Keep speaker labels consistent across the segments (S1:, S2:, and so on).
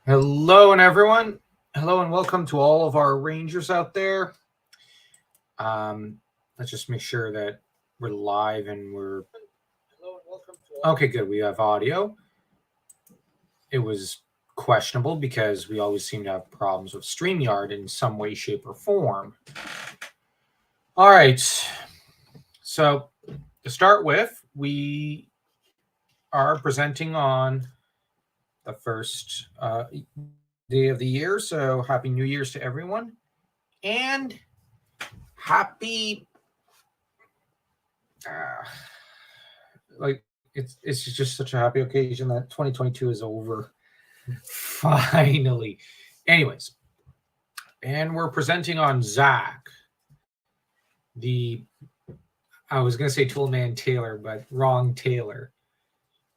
S1: Hello, and everyone. Hello, and welcome to all of our Rangers out there. Let's just make sure that we're live and we're. Hello, and welcome to all. Okay, good. We have audio. It was questionable because we always seem to have problems with StreamYard in some way, shape, or form. All right. So, to start with, we are presenting on the first day of the year. So, Happy New Year's to everyone. And happy it's just such a happy occasion that 2022 is over finally. Anyways, and we're presenting on Zack, the I was gonna say Toolman Taylor, but wrong Taylor.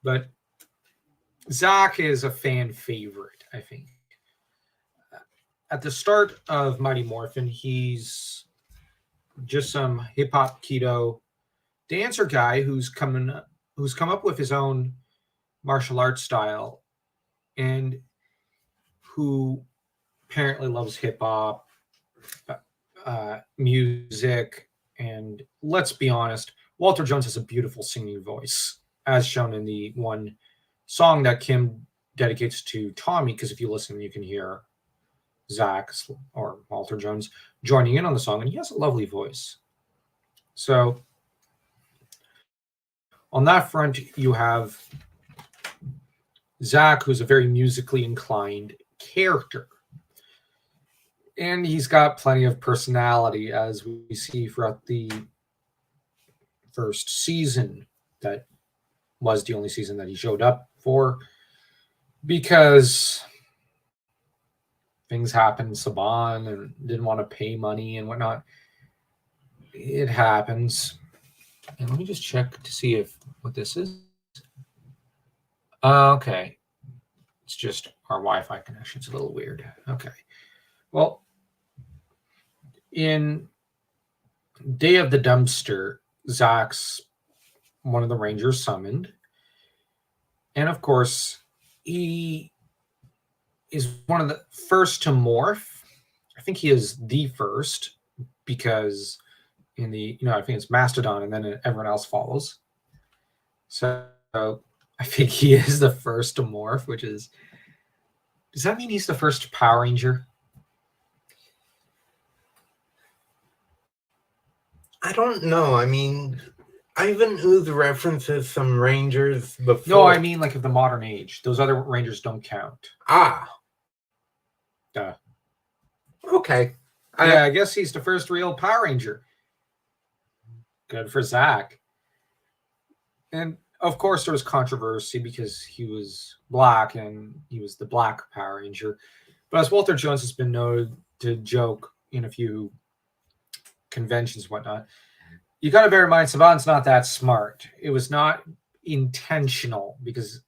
S1: But Zack is a fan favorite, I think. At the start of Mighty Morphin, he's just some hip hop keto dancer guy who's come up with his own martial arts style and who apparently loves hip hop, music, and let's be honest, Walter Jones has a beautiful singing voice, as shown in the one song that Kim dedicates to Tommy. Because if you listen, you can hear Zack or Walter Jones joining in on the song, and he has a lovely voice. So on that front, you have Zack, who's a very musically inclined character. And he's got plenty of personality, as we see throughout the first season. That was the only season that he showed up for, because things happened, Saban, and didn't want to pay money and whatnot. It happens. And let me just check to see what this is. Okay. It's just our Wi-Fi connection's a little weird. Okay. Well, in Day of the Dumpster, Zack's one of the Rangers summoned. And of course, he is one of the first to morph. I think he is the first, because in the, I think it's Mastodon and then everyone else follows. So I think he is the first to morph, does that mean he's the first Power Ranger?
S2: I don't know. I mean, Ivan Ooze references some Rangers before.
S1: No, I mean like of the modern age. Those other Rangers don't count.
S2: Duh. Okay.
S1: Yeah, I guess he's the first real Power Ranger. Good for Zack. And of course, there was controversy because he was black and he was the black Power Ranger. But as Walter Jones has been known to joke in a few conventions and whatnot, you got to bear in mind, Saban's not that smart. It was not intentional, because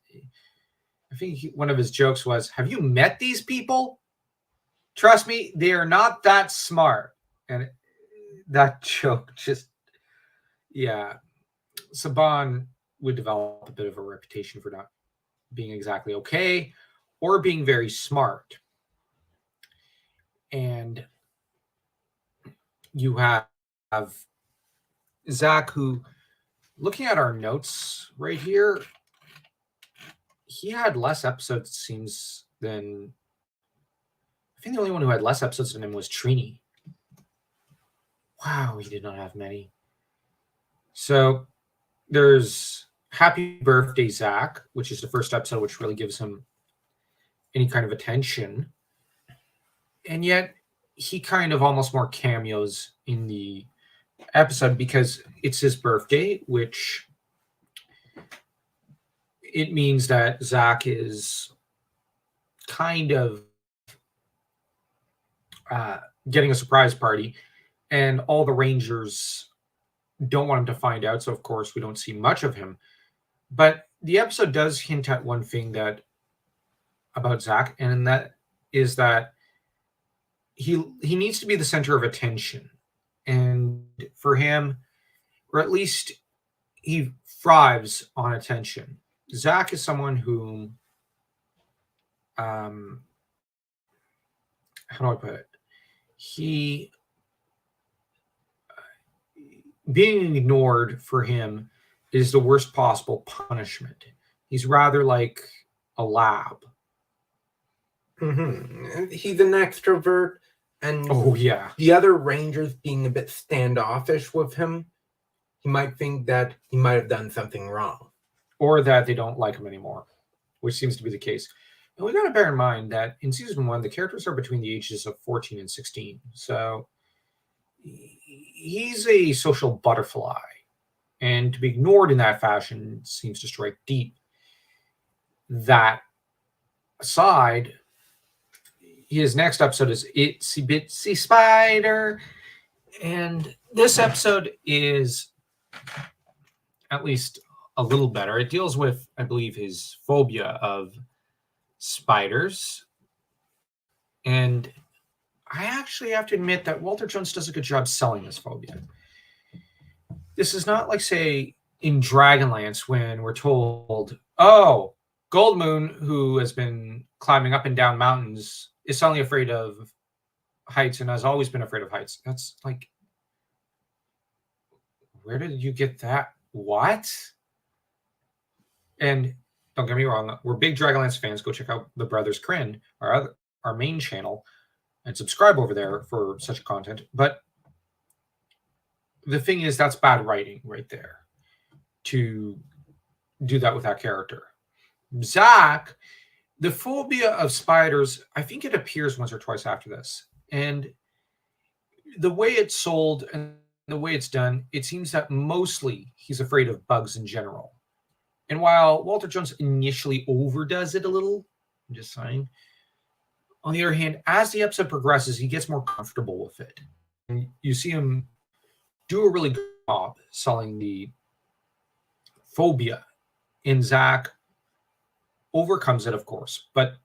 S1: I think one of his jokes was, have you met these people? Trust me, they are not that smart. And that joke just, yeah. Saban would develop a bit of a reputation for not being exactly okay or being very smart. And you have Zack, who, looking at our notes right here, he had less episodes, it seems, than, I think the only one who had less episodes than him was Trini. Wow, he did not have many. So there's Happy Birthday, Zack, which is the first episode, which really gives him any kind of attention. And yet he kind of almost more cameos in the episode because it's his birthday, which it means that Zack is kind of getting a surprise party, and all the Rangers don't want him to find out. So of course we don't see much of him. But the episode does hint at one thing about Zack, and that is that he needs to be the center of attention. And for him, or at least he thrives on attention. Zack is someone who how do I put it? He being ignored for him is the worst possible punishment. He's rather like a lab.
S2: He's an extrovert, and
S1: Oh yeah.
S2: the other Rangers being a bit standoffish with him, he might think that he might have done something wrong.
S1: Or that they don't like him anymore, which seems to be the case. And we got to bear in mind that in season 1, the characters are between the ages of 14 and 16. So he's a social butterfly. And to be ignored in that fashion seems to strike deep. That aside, his next episode is Itsy Bitsy Spider. And this episode is at least a little better. It deals with, I believe, his phobia of spiders. And I actually have to admit that Walter Jones does a good job selling this phobia. This is not like, say, in Dragonlance when we're told, oh, Goldmoon, who has been climbing up and down mountains, is suddenly afraid of heights and has always been afraid of heights. That's like, where did you get that? What? And don't get me wrong, we're big Dragonlance fans. Go check out the Brothers Crin, our main channel, and subscribe over there for such content. But the thing is, that's bad writing right there to do that with that character. Zack, the phobia of spiders, I think it appears once or twice after this. And the way it's sold and the way it's done, it seems that mostly he's afraid of bugs in general. And while Walter Jones initially overdoes it a little, I'm just saying, on the other hand, as the episode progresses, he gets more comfortable with it. And you see him do a really good job selling the phobia. And Zack overcomes it, of course. But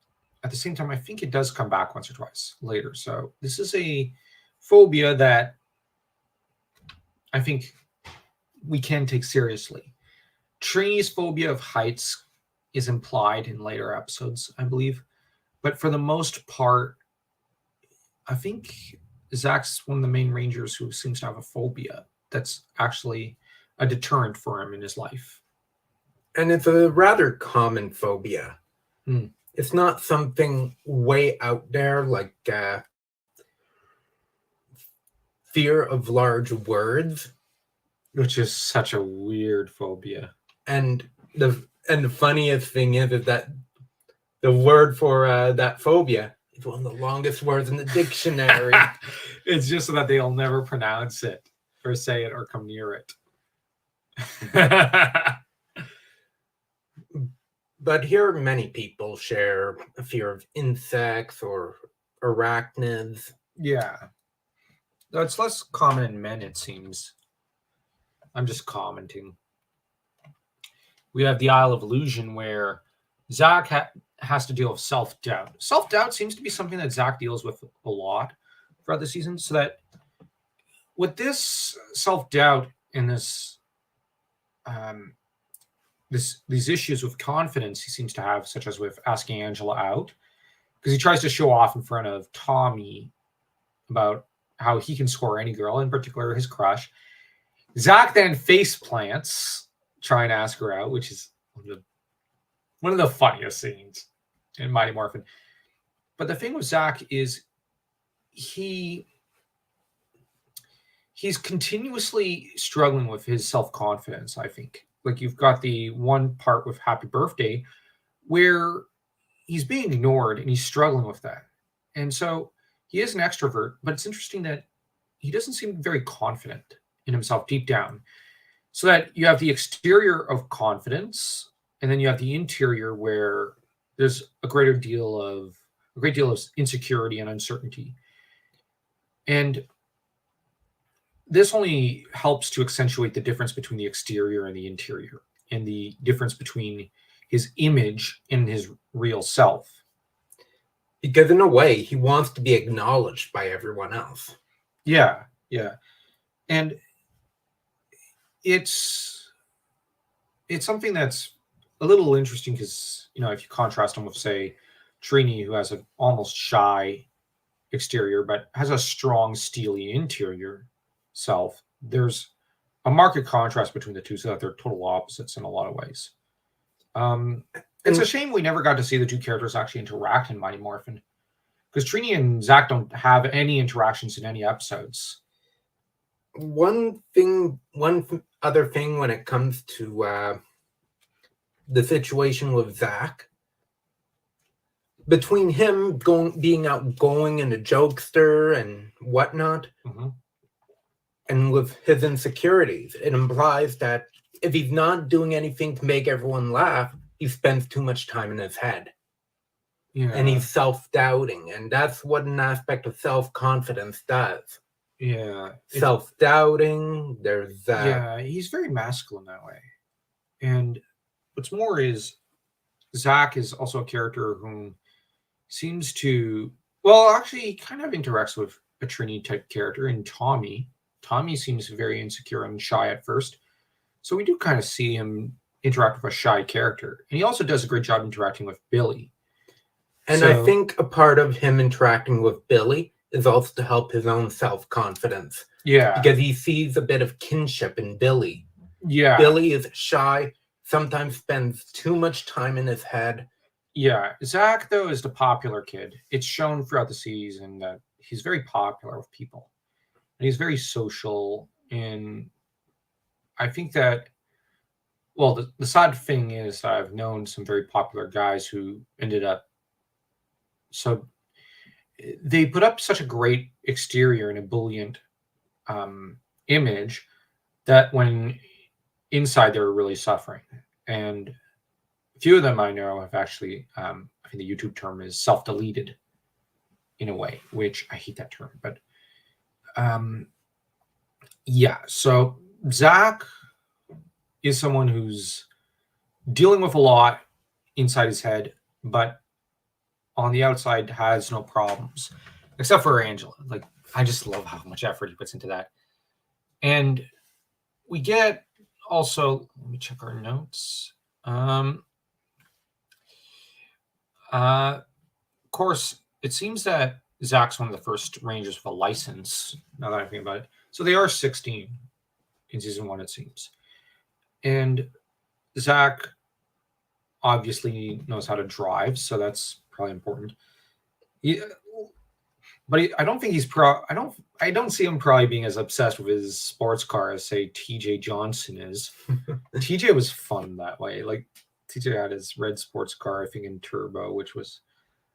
S1: at the same time, I think it does come back once or twice later. So this is a phobia that I think we can take seriously. Trini's phobia of heights is implied in later episodes, I believe. But for the most part, I think Zack's one of the main Rangers who seems to have a phobia that's actually a deterrent for him in his life.
S2: And it's a rather common phobia. It's not something way out there like fear of large words,
S1: which is such a weird phobia.
S2: And the funniest thing is that the word for that phobia is one of the longest words in the dictionary.
S1: It's just so that they'll never pronounce it or say it or come near it.
S2: But here many people share a fear of insects or arachnids.
S1: Yeah. It's less common in men, it seems. I'm just commenting. We have the Isle of Illusion, where Zack has to deal with self-doubt. Self-doubt seems to be something that Zack deals with a lot throughout the season. So that with this self-doubt and this these issues with confidence he seems to have, such as with asking Angela out, because he tries to show off in front of Tommy about how he can score any girl, in particular his crush. Zack then face plants trying to ask her out, which is one of the funniest scenes in Mighty Morphin. But the thing with Zack is he's continuously struggling with his self-confidence, I think. Like, you've got the one part with Happy Birthday where he's being ignored and he's struggling with that. And so he is an extrovert, but it's interesting that he doesn't seem very confident in himself deep down. So that you have the exterior of confidence, and then you have the interior where there's a great deal of insecurity and uncertainty. And this only helps to accentuate the difference between the exterior and the interior, and the difference between his image and his real self.
S2: Because in a way, he wants to be acknowledged by everyone else.
S1: Yeah. And it's something that's a little interesting because, if you contrast him with, say, Trini, who has an almost shy exterior, but has a strong, steely interior self. There's a marked contrast between the two, so that they're total opposites in a lot of ways. It's a shame we never got to see the two characters actually interact in Mighty Morphin, because Trini and Zack don't have any interactions in any episodes.
S2: One other thing when it comes to the situation with Zack, between him being outgoing and a jokester and whatnot, and with his insecurities, it implies that if he's not doing anything to make everyone laugh, he spends too much time in his head.
S1: Yeah.
S2: And he's self-doubting, and that's what an aspect of self-confidence does.
S1: Yeah.
S2: Self-doubting, there's that.
S1: Yeah, he's very masculine that way. And what's more is Zack is also a character who seems to, well, actually he kind of interacts with a Trini type character in Tommy. Tommy seems very insecure and shy at first. So we do kind of see him interact with a shy character. And he also does a great job interacting with Billy.
S2: And I think a part of him interacting with Billy is also to help his own self-confidence.
S1: Yeah.
S2: Because he sees a bit of kinship in Billy.
S1: Yeah.
S2: Billy is shy, sometimes spends too much time in his head.
S1: Yeah. Zack, though, is the popular kid. It's shown throughout the season that he's very popular with people. And he's very social. And I think that, well, the sad thing is that I've known some very popular guys who ended up, so they put up such a great exterior and ebullient image that when inside they were really suffering. And a few of them I know have actually, I think the YouTube term is self-deleted in a way, which I hate that term. But yeah, so Zack is someone who's dealing with a lot inside his head, but on the outside has no problems, except for Angela. Like, I just love how much effort he puts into that. And we get also, let me check our notes. Of course, it seems that Zack's one of the first Rangers with a license, now that I think about it. So they are 16 in season 1, it seems. And Zack obviously knows how to drive, so that's probably important. But I don't think he's I don't see him probably being as obsessed with his sports car as, say, TJ Johnson is. TJ was fun that way. Like, TJ had his red sports car, I think, in Turbo, which was,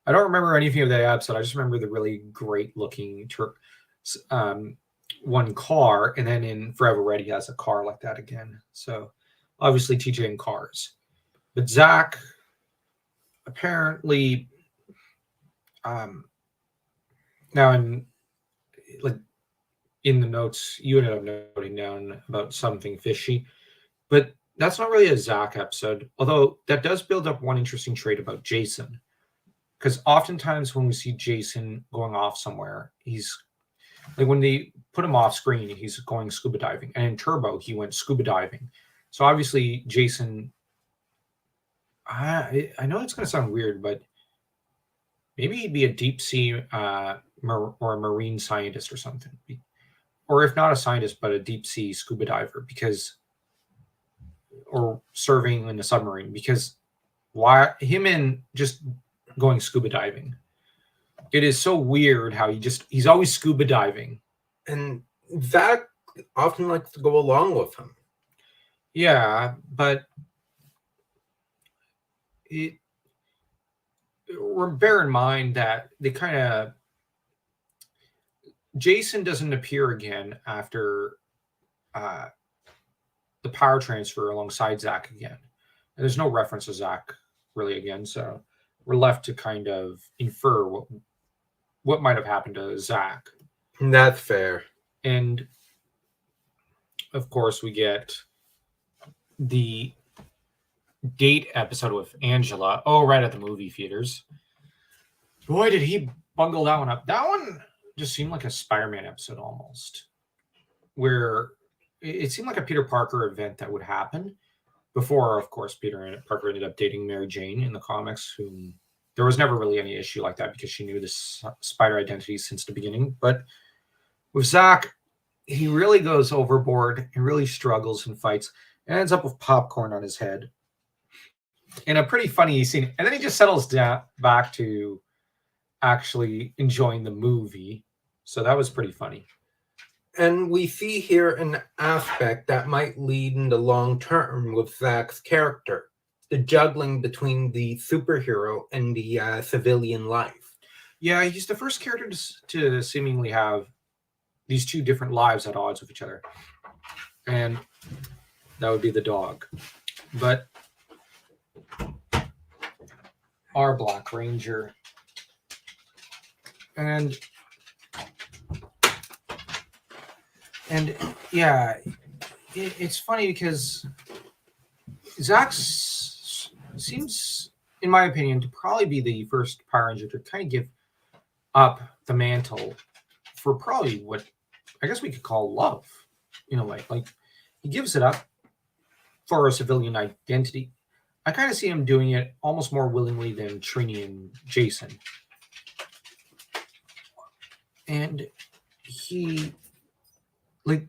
S1: I don't remember anything of that episode. I just remember the really great looking one car, and then in Forever Red he has a car like that again. So obviously TJ in cars. But Zack apparently now in the notes you ended up noting down about something fishy, but that's not really a Zack episode, although that does build up one interesting trait about Jason, because oftentimes when we see Jason going off somewhere, he's like, when they put him off screen, he's going scuba diving, and in Turbo he went scuba diving. So obviously Jason, I know it's going to sound weird, but maybe he'd be a deep sea or a marine scientist or something, or if not a scientist, but a deep sea scuba diver, or serving in a submarine, because why him and just going scuba diving? It is so weird how he's always scuba diving,
S2: and Zack often likes to go along with him.
S1: Yeah, but bear in mind that they kind of, Jason doesn't appear again after the power transfer alongside Zack again. And there's no reference to Zack really again, so we're left to kind of infer what might have happened to Zack.
S2: That's fair.
S1: And of course, we get the date episode with Angela. Oh, right at the movie theaters. Boy, did he bungle that one up. That one just seemed like a Spider-Man episode almost, where it seemed like a Peter Parker event that would happen before, of course, Peter Parker ended up dating Mary Jane in the comics, whom there was never really any issue like that because she knew this spider identity since the beginning. But with Zack, he really goes overboard and really struggles and fights and ends up with popcorn on his head in a pretty funny scene. And then he just settles down back to actually enjoying the movie. So that was pretty funny.
S2: And we see here an aspect that might lead in the long term with Zack's character, the juggling between the superhero and the civilian life.
S1: Yeah, he's the first character to seemingly have these two different lives at odds with each other. And that would be the dog. But our Black Ranger. And yeah, it's funny because Zack seems, in my opinion, to probably be the first Power Ranger to kind of give up the mantle for probably what I guess we could call love, in a way. Like, he gives it up for a civilian identity. I kind of see him doing it almost more willingly than Trini and Jason. And he, like,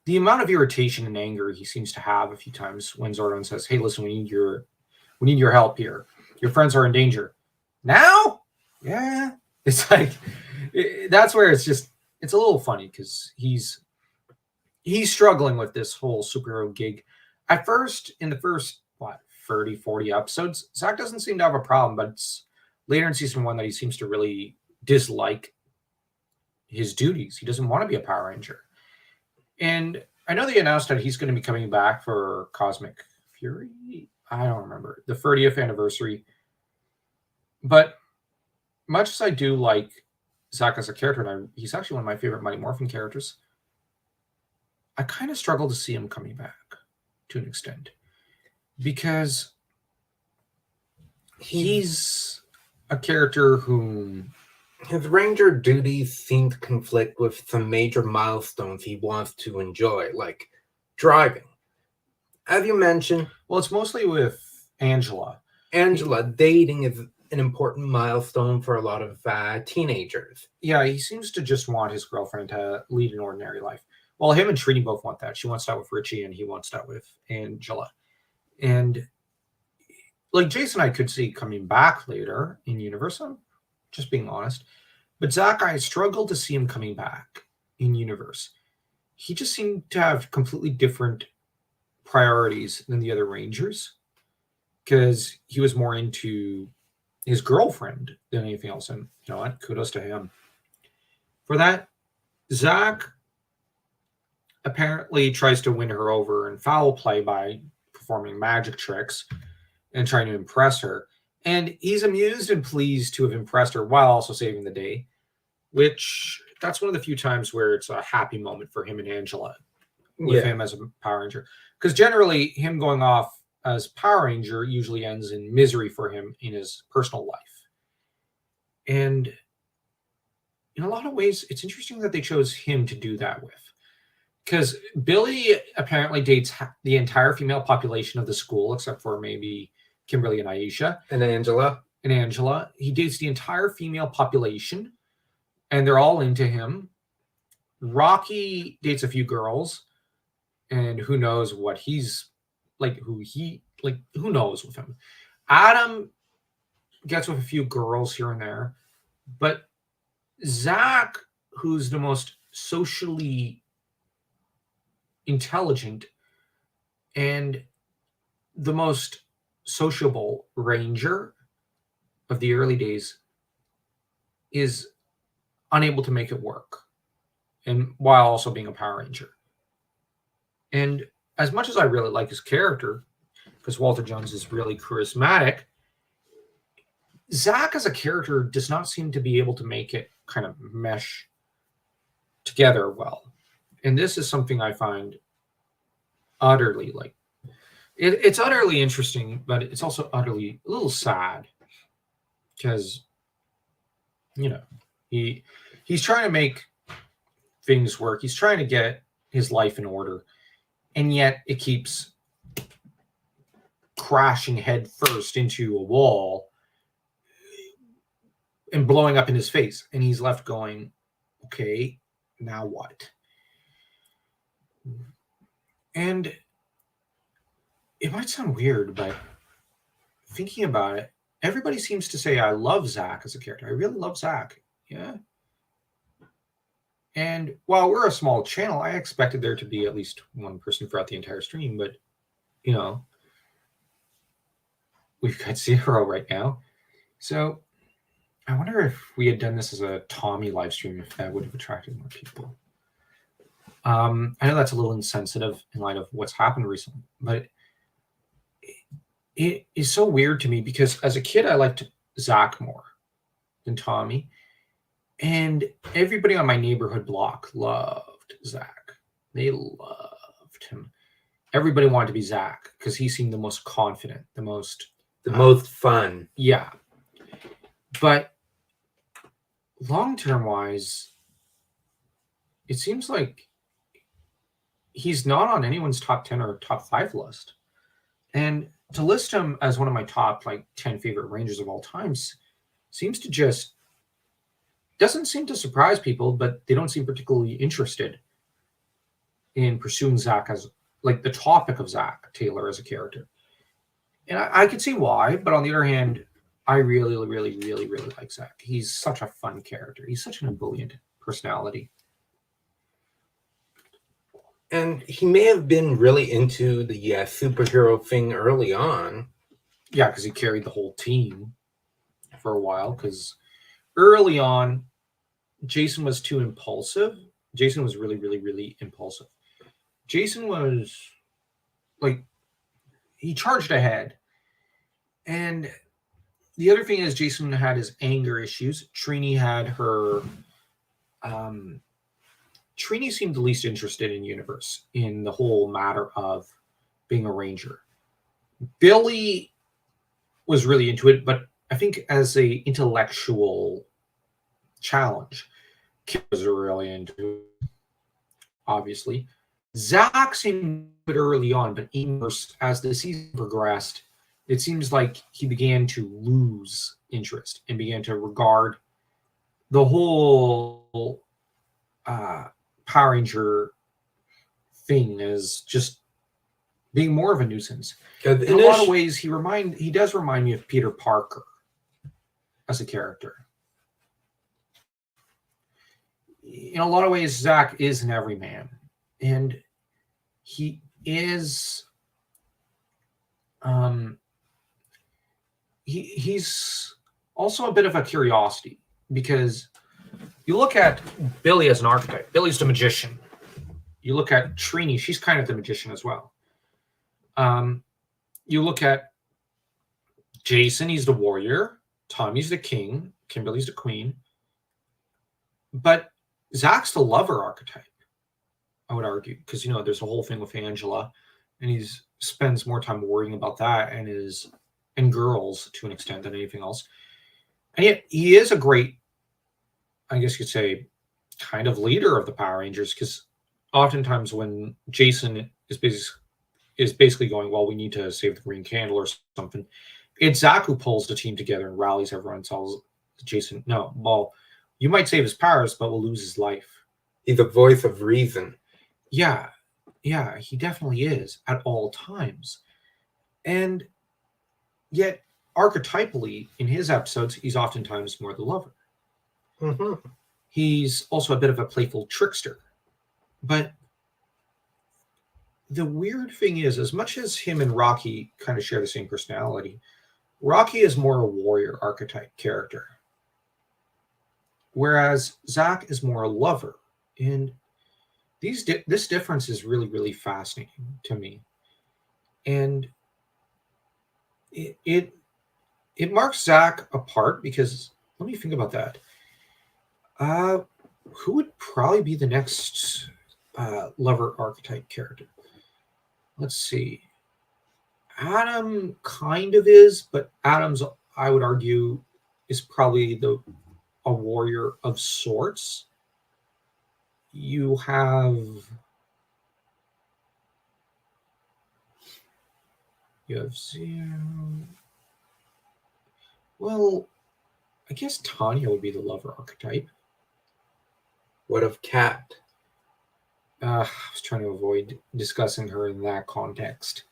S1: the amount of irritation and anger he seems to have a few times when Zordon says, "Hey, listen, we need your help here. Your friends are in danger." Now? Yeah. It's like, that's where it's a little funny because he's struggling with this whole superhero gig. At first, in the first, 30, 40 episodes, Zack doesn't seem to have a problem, but it's later in season 1 that he seems to really dislike his duties. He doesn't want to be a Power Ranger. And I know they announced that he's going to be coming back for Cosmic Fury. I don't remember. The 30th anniversary. But much as I do like Zack as a character, and he's actually one of my favorite Mighty Morphin characters, I kind of struggle to see him coming back to an extent. Because he's a character who...
S2: his Ranger duties seem to conflict with some major milestones he wants to enjoy, like driving. As you mentioned...
S1: Well, it's mostly with Angela.
S2: Dating is an important milestone for a lot of teenagers.
S1: Yeah, he seems to just want his girlfriend to lead an ordinary life. Well, him and Trini both want that. She wants that with Richie, and he wants that with Angela. And like Jason, I could see coming back later in universe. I'm just being honest. But Zack, I struggled to see him coming back in universe. He just seemed to have completely different priorities than the other Rangers because he was more into his girlfriend than anything else. And you know what? Kudos to him for that. Zack apparently tries to win her over in foul play by performing magic tricks and trying to impress her. And he's amused and pleased to have impressed her while also saving the day, which that's one of the few times where it's a happy moment for him and Angela with him as a Power Ranger. Because generally him going off as Power Ranger usually ends in misery for him in his personal life. And in a lot of ways, it's interesting that they chose him to do that with. Because Billy apparently dates the entire female population of the school, except for maybe Kimberly and Aisha.
S2: And Angela.
S1: He dates the entire female population, and they're all into him. Rocky dates a few girls, and who knows what he's like, who knows with him. Adam gets with a few girls here and there, but Zack, who's the most socially intelligent and the most sociable Ranger of the early days, is unable to make it work, and while also being a Power Ranger. And as much as I really like his character, because Walter Jones is really charismatic, Zack as a character does not seem to be able to make it kind of mesh together well. And this is something I find utterly it's utterly interesting, but it's also utterly a little sad because, you know, he's trying to make things work. He's trying to get his life in order, and yet it keeps crashing head first into a wall and blowing up in his face, and he's left going, okay, now what? And it might sound weird, but thinking about it, everybody seems to say I love Zack as a character. I really love Zack. Yeah. And while we're a small channel, I expected there to be at least one person throughout the entire stream, but you know, we've got 0 right now. So I wonder if we had done this as a Tommy live stream, if that would have attracted more people. I know that's a little insensitive in light of what's happened recently, but it is so weird to me because as a kid, I liked Zack more than Tommy. And everybody on my neighborhood block loved Zack. They loved him. Everybody wanted to be Zack because he seemed the most confident, the most
S2: fun.
S1: Yeah. But long-term wise, it seems like he's not on anyone's top 10 or top 5 list. And to list him as one of my top 10 favorite Rangers of all times seems to just doesn't seem to surprise people, but they don't seem particularly interested in pursuing Zack as the topic of Zack Taylor as a character. And I could see why, but on the other hand, I really, really, really, really like Zack. He's such a fun character. He's such an ebullient personality.
S2: And he may have been really into the superhero thing early on.
S1: Yeah, because he carried the whole team for a while. Because early on, Jason was too impulsive. Jason was really, really, really impulsive. Jason was he charged ahead. And the other thing is Jason had his anger issues. Trini had her... Trini seemed the least interested in universe, in the whole matter of being a ranger. Billy was really into it, but I think as a intellectual challenge, kids was really into it, obviously. Zack seemed good early on, but even as the season progressed, it seems like he began to lose interest and began to regard the whole Power Ranger thing as just being more of a nuisance. In a lot of ways, he does remind me of Peter Parker as a character. In a lot of ways, Zack is an everyman, and he is he's also a bit of a curiosity, because you look at Billy as an archetype. Billy's the magician. You look at Trini, she's kind of the magician as well. You look at Jason, he's the warrior. Tommy's the king. Kimberly's the queen. But Zack's the lover archetype, I would argue, because there's a whole thing with Angela, and he spends more time worrying about that and girls to an extent than anything else. And yet he is a great, I guess you could say, kind of leader of the Power Rangers, because oftentimes when Jason is basically going, well, we need to save the green candle or something, it's Zack who pulls the team together and rallies everyone and tells Jason, no, well, you might save his powers, but we'll lose his life.
S2: He's a voice of reason.
S1: Yeah, he definitely is at all times. And yet, archetypally, in his episodes, he's oftentimes more the lover.
S2: Mm-hmm.
S1: He's also a bit of a playful trickster. But the weird thing is, as much as him and Rocky kind of share the same personality, Rocky is more a warrior archetype character, whereas Zack is more a lover. And this difference is really, really fascinating to me. And it marks Zack apart, because let me think about that. Who would probably be the next lover archetype character? Let's see. Adam kind of is, but Adam's, I would argue, is probably a warrior of sorts. You have Zero. Well, I guess Tanya would be the lover archetype.
S2: What of Kat?
S1: I was trying to avoid discussing her in that context.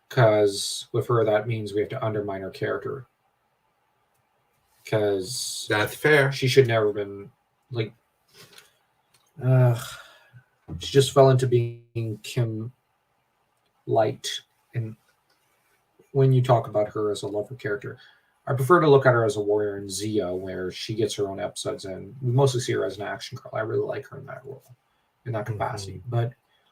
S1: Because with her, that means we have to undermine her character. Because
S2: That's fair.
S1: she should never have been, like... she just fell into being Kim Light. And when you talk about her as a lover character, I prefer to look at her as a warrior in Zia, where she gets her own episodes, and we mostly see her as an action girl. I really like her in that role, in that capacity. But,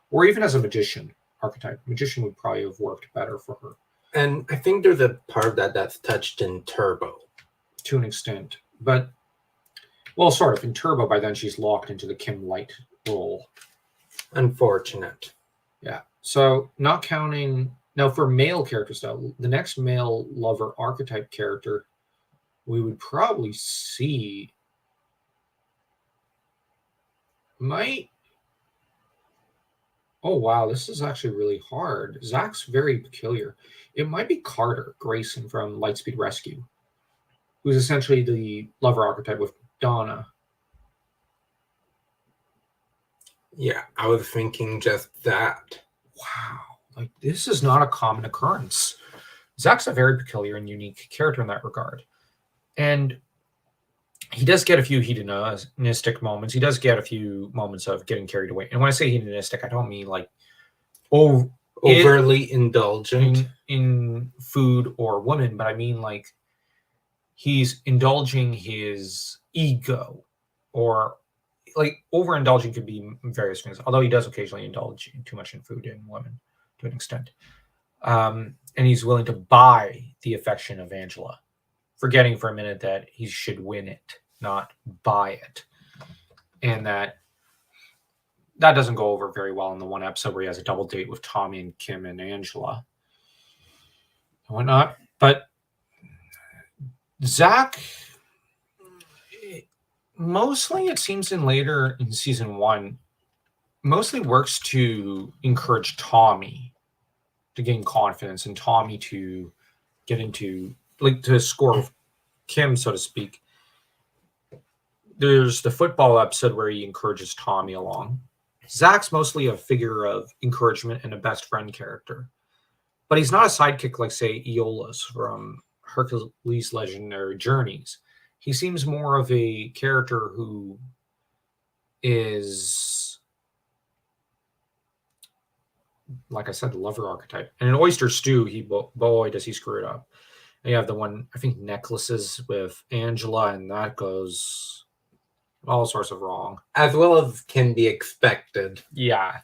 S1: or even as a magician archetype. Magician would probably have worked better for her.
S2: And I think there's a part of that that's touched in Turbo.
S1: To an extent. But, well, sort of. In Turbo, by then, she's locked into the Kim Light role.
S2: Unfortunate.
S1: Yeah. So, not counting... Now, for male characters, though, the next male lover archetype character we would probably see might... Oh, wow, this is actually really hard. Zack's very peculiar. It might be Carter Grayson from Lightspeed Rescue, who's essentially the lover archetype with Donna.
S2: Yeah, I was thinking just that.
S1: Wow, like this is not a common occurrence. Zack's a very peculiar and unique character in that regard. And he does get a few hedonistic moments. He does get a few moments of getting carried away. And when I say hedonistic, I don't mean like
S2: overly indulgent
S1: in food or women, but I mean like he's indulging his ego, or like overindulging could be various things, although he does occasionally indulge too much in food and women to an extent. And he's willing to buy the affection of Angela, forgetting for a minute that he should win it, not buy it. And that doesn't go over very well in the one episode where he has a double date with Tommy and Kim and Angela and whatnot. But Zack, mostly it seems later in season 1, mostly works to encourage Tommy to gain confidence and Tommy to get into, like, to score Kim, so to speak. There's the football episode where he encourages Tommy along. Zack's mostly a figure of encouragement and a best friend character. But he's not a sidekick like, say, Aeolus from Hercules' Legendary Journeys. He seems more of a character who is, like I said, the lover archetype. And in Oyster Stew, boy, does he screw it up. And you have the one, I think, Necklaces with Angela, and that goes all sorts of wrong.
S2: As well as can be expected.
S1: Yeah.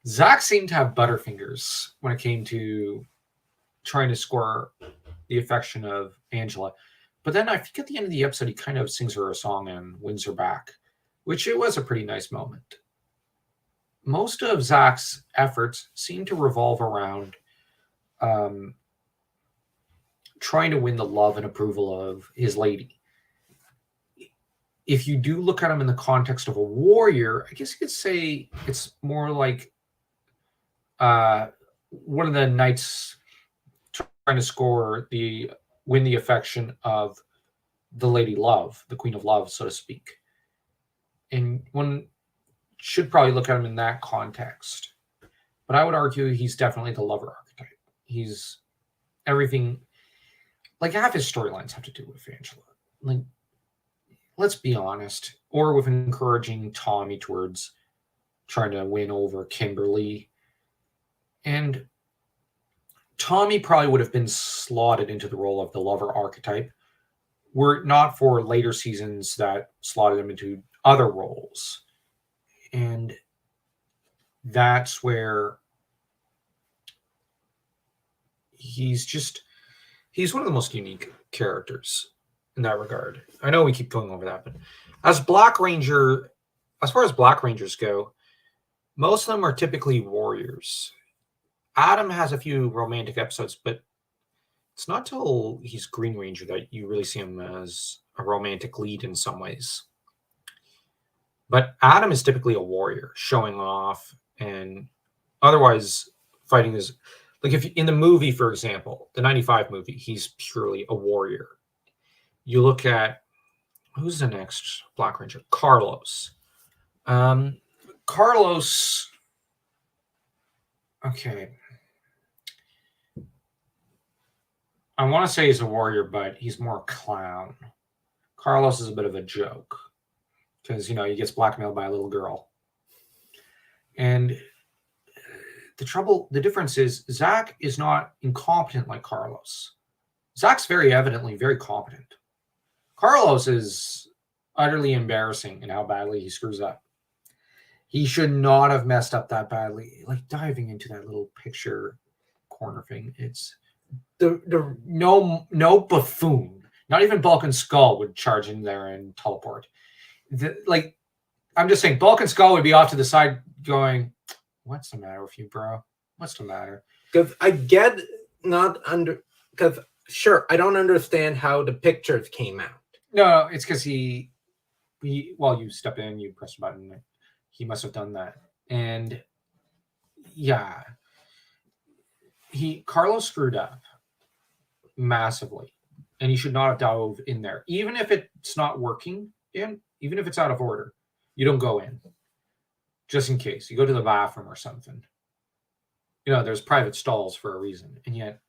S1: Zack seemed to have butterfingers when it came to trying to score the affection of Angela. But then I think at the end of the episode, he kind of sings her a song and wins her back, which it was a pretty nice moment. Most of Zack's efforts seem to revolve around trying to win the love and approval of his lady. If you do look at him in the context of a warrior, I guess you could say it's more like one of the knights trying to win the affection of the Lady Love, the Queen of Love, so to speak. And one should probably look at him in that context. But I would argue he's definitely the lover archetype. He's everything, like half his storylines have to do with Angela. Like, let's be honest. Or with encouraging Tommy towards trying to win over Kimberly. And Tommy probably would have been slotted into the role of the lover archetype were it not for later seasons that slotted him into other roles. And that's where he's one of the most unique characters in that regard. I know we keep going over that, but as far as Black Rangers go, most of them are typically warriors. Adam has a few romantic episodes, but it's not till he's Green Ranger that you really see him as a romantic lead in some ways. But Adam is typically a warrior, showing off, and otherwise fighting his... Like if in the movie, for example, the 95 movie, he's purely a warrior. You look at who's the next Black Ranger? Carlos. Carlos. Okay. I want to say he's a warrior, but he's more a clown. Carlos is a bit of a joke because, he gets blackmailed by a little girl. And the difference is Zack is not incompetent like Carlos. Zack's very evidently very competent. Carlos is utterly embarrassing in how badly he screws up. He should not have messed up that badly. Like diving into that little picture corner thing. It's the no buffoon, not even Bulk and Skull would charge in there and teleport. I'm just saying, Bulk and Skull would be off to the side going, "What's the matter with you, bro? What's the matter?"
S2: Because I get because sure, I don't understand how the pictures came out.
S1: No, it's because you step in, you press a button. He must have done that, and yeah, Carlos screwed up massively, and he should not have dove in there, even if it's not working. Even if it's out of order, you don't go in, just in case. You go to the bathroom or something. There's private stalls for a reason, and yet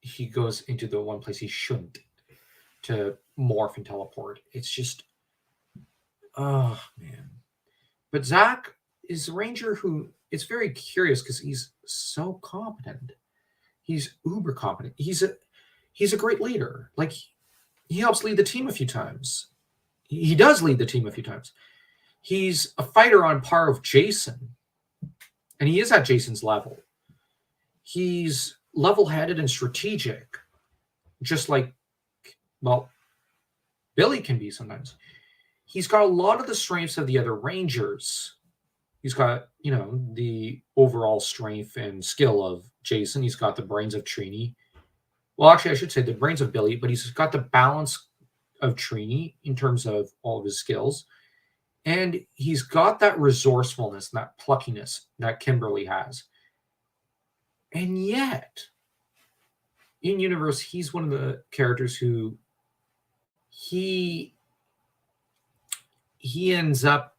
S1: he goes into the one place he shouldn't to morph and teleport. It's just, oh man. But Zack is a ranger who is very curious because he's so competent. He's uber competent. He's a great leader. Like, he helps lead the team a few times. He does lead the team a few times. He's a fighter on par with Jason, and he is at Jason's level. He's level-headed and strategic, just like, Billy can be sometimes. He's got a lot of the strengths of the other Rangers. He's got, the overall strength and skill of Jason. He's got the brains of Trini. Well, actually, I should say the brains of Billy, but he's got the balance of Trini in terms of all of his skills. And he's got that resourcefulness and that pluckiness that Kimberly has. And yet, in universe, he's one of the characters who he ends up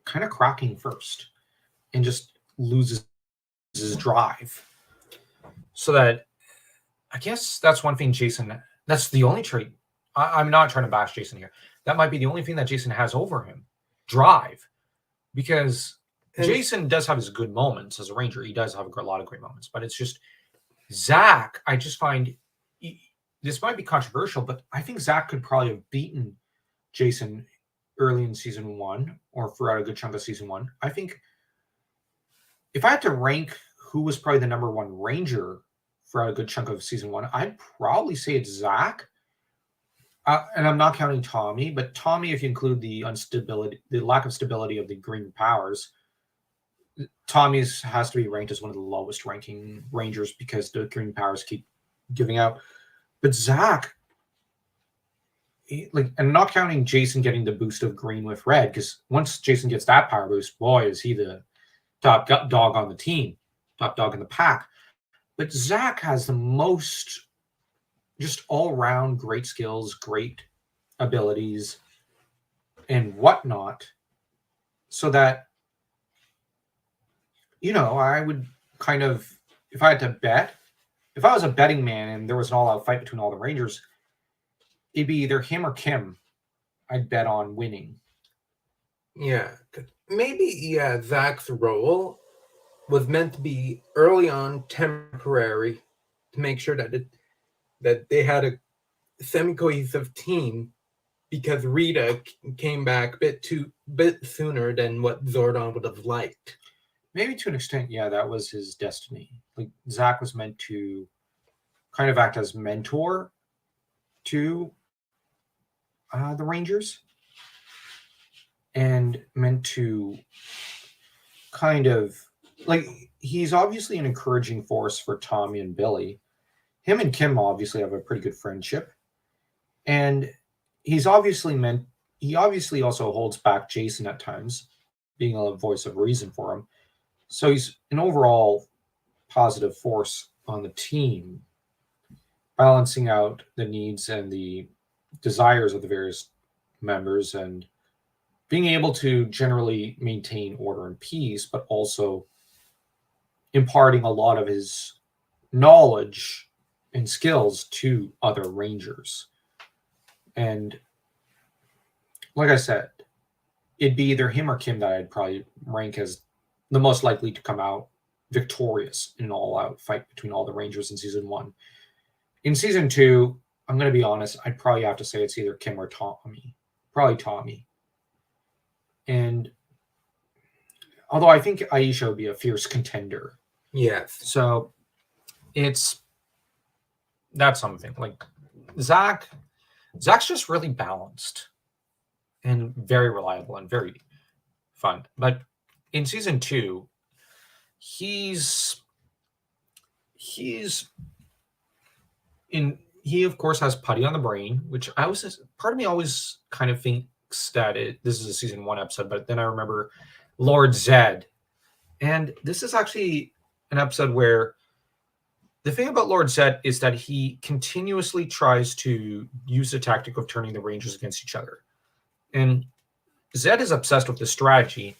S1: kind of cracking first and just loses his drive. So that, I guess that's one thing that's the only trait. I'm not trying to bash Jason here. That might be the only thing that Jason has over him. Drive. Because Jason does have his good moments as a ranger. He does have a lot of great moments. But it's just, Zack, I just find, this might be controversial, but I think Zack could probably have beaten Jason early in season 1 or throughout a good chunk of season 1. I think if I had to rank who was probably the number 1 ranger for a good chunk of season 1, I'd probably say it's Zack. And I'm not counting Tommy, but Tommy, if you include the lack of stability of the green powers, Tommy has to be ranked as one of the lowest ranking rangers because the green powers keep giving out. But Zack, and not counting Jason getting the boost of green with red, because once Jason gets that power boost, boy, is he the top dog on the team, top dog in the pack. But Zack has the most just all-round great skills, great abilities, and whatnot, so that, I would kind of, if I had to bet, if I was a betting man and there was an all-out fight between all the Rangers, it'd be either him or Kim I'd bet on winning.
S2: Yeah. Maybe, Zack's role was meant to be early on temporary to make sure that they had a semi-cohesive team, because Rita came back a bit sooner than what Zordon would have liked.
S1: Maybe to an extent, yeah, that was his destiny. Like, Zack was meant to kind of act as mentor to the Rangers, and meant to kind of, he's obviously an encouraging force for Tommy and Billy. Him and Kim obviously have a pretty good friendship, and he obviously also holds back Jason at times, being a voice of reason for him. So he's an overall positive force on the team. balancing out the needs and the desires of the various members and being able to generally maintain order and peace, but also imparting a lot of his knowledge and skills to other Rangers. And like I said, it'd be either him or Kim that I'd probably rank as the most likely to come out victorious in an all-out fight between all the Rangers in season 1. In season 2, I'm going to be honest, I'd probably have to say it's either Kim or Tommy. Probably Tommy. And although I think Aisha would be a fierce contender.
S2: Yes.
S1: So that's something. Like Zack's just really balanced and very reliable and very fun. But in season 2, he of course has Putty on the brain, which part of me always kind of thinks that this is a season 1 episode, but then I remember Lord Zed. And this is actually an episode where the thing about Lord Zed is that he continuously tries to use the tactic of turning the Rangers against each other. And Zed is obsessed with this strategy.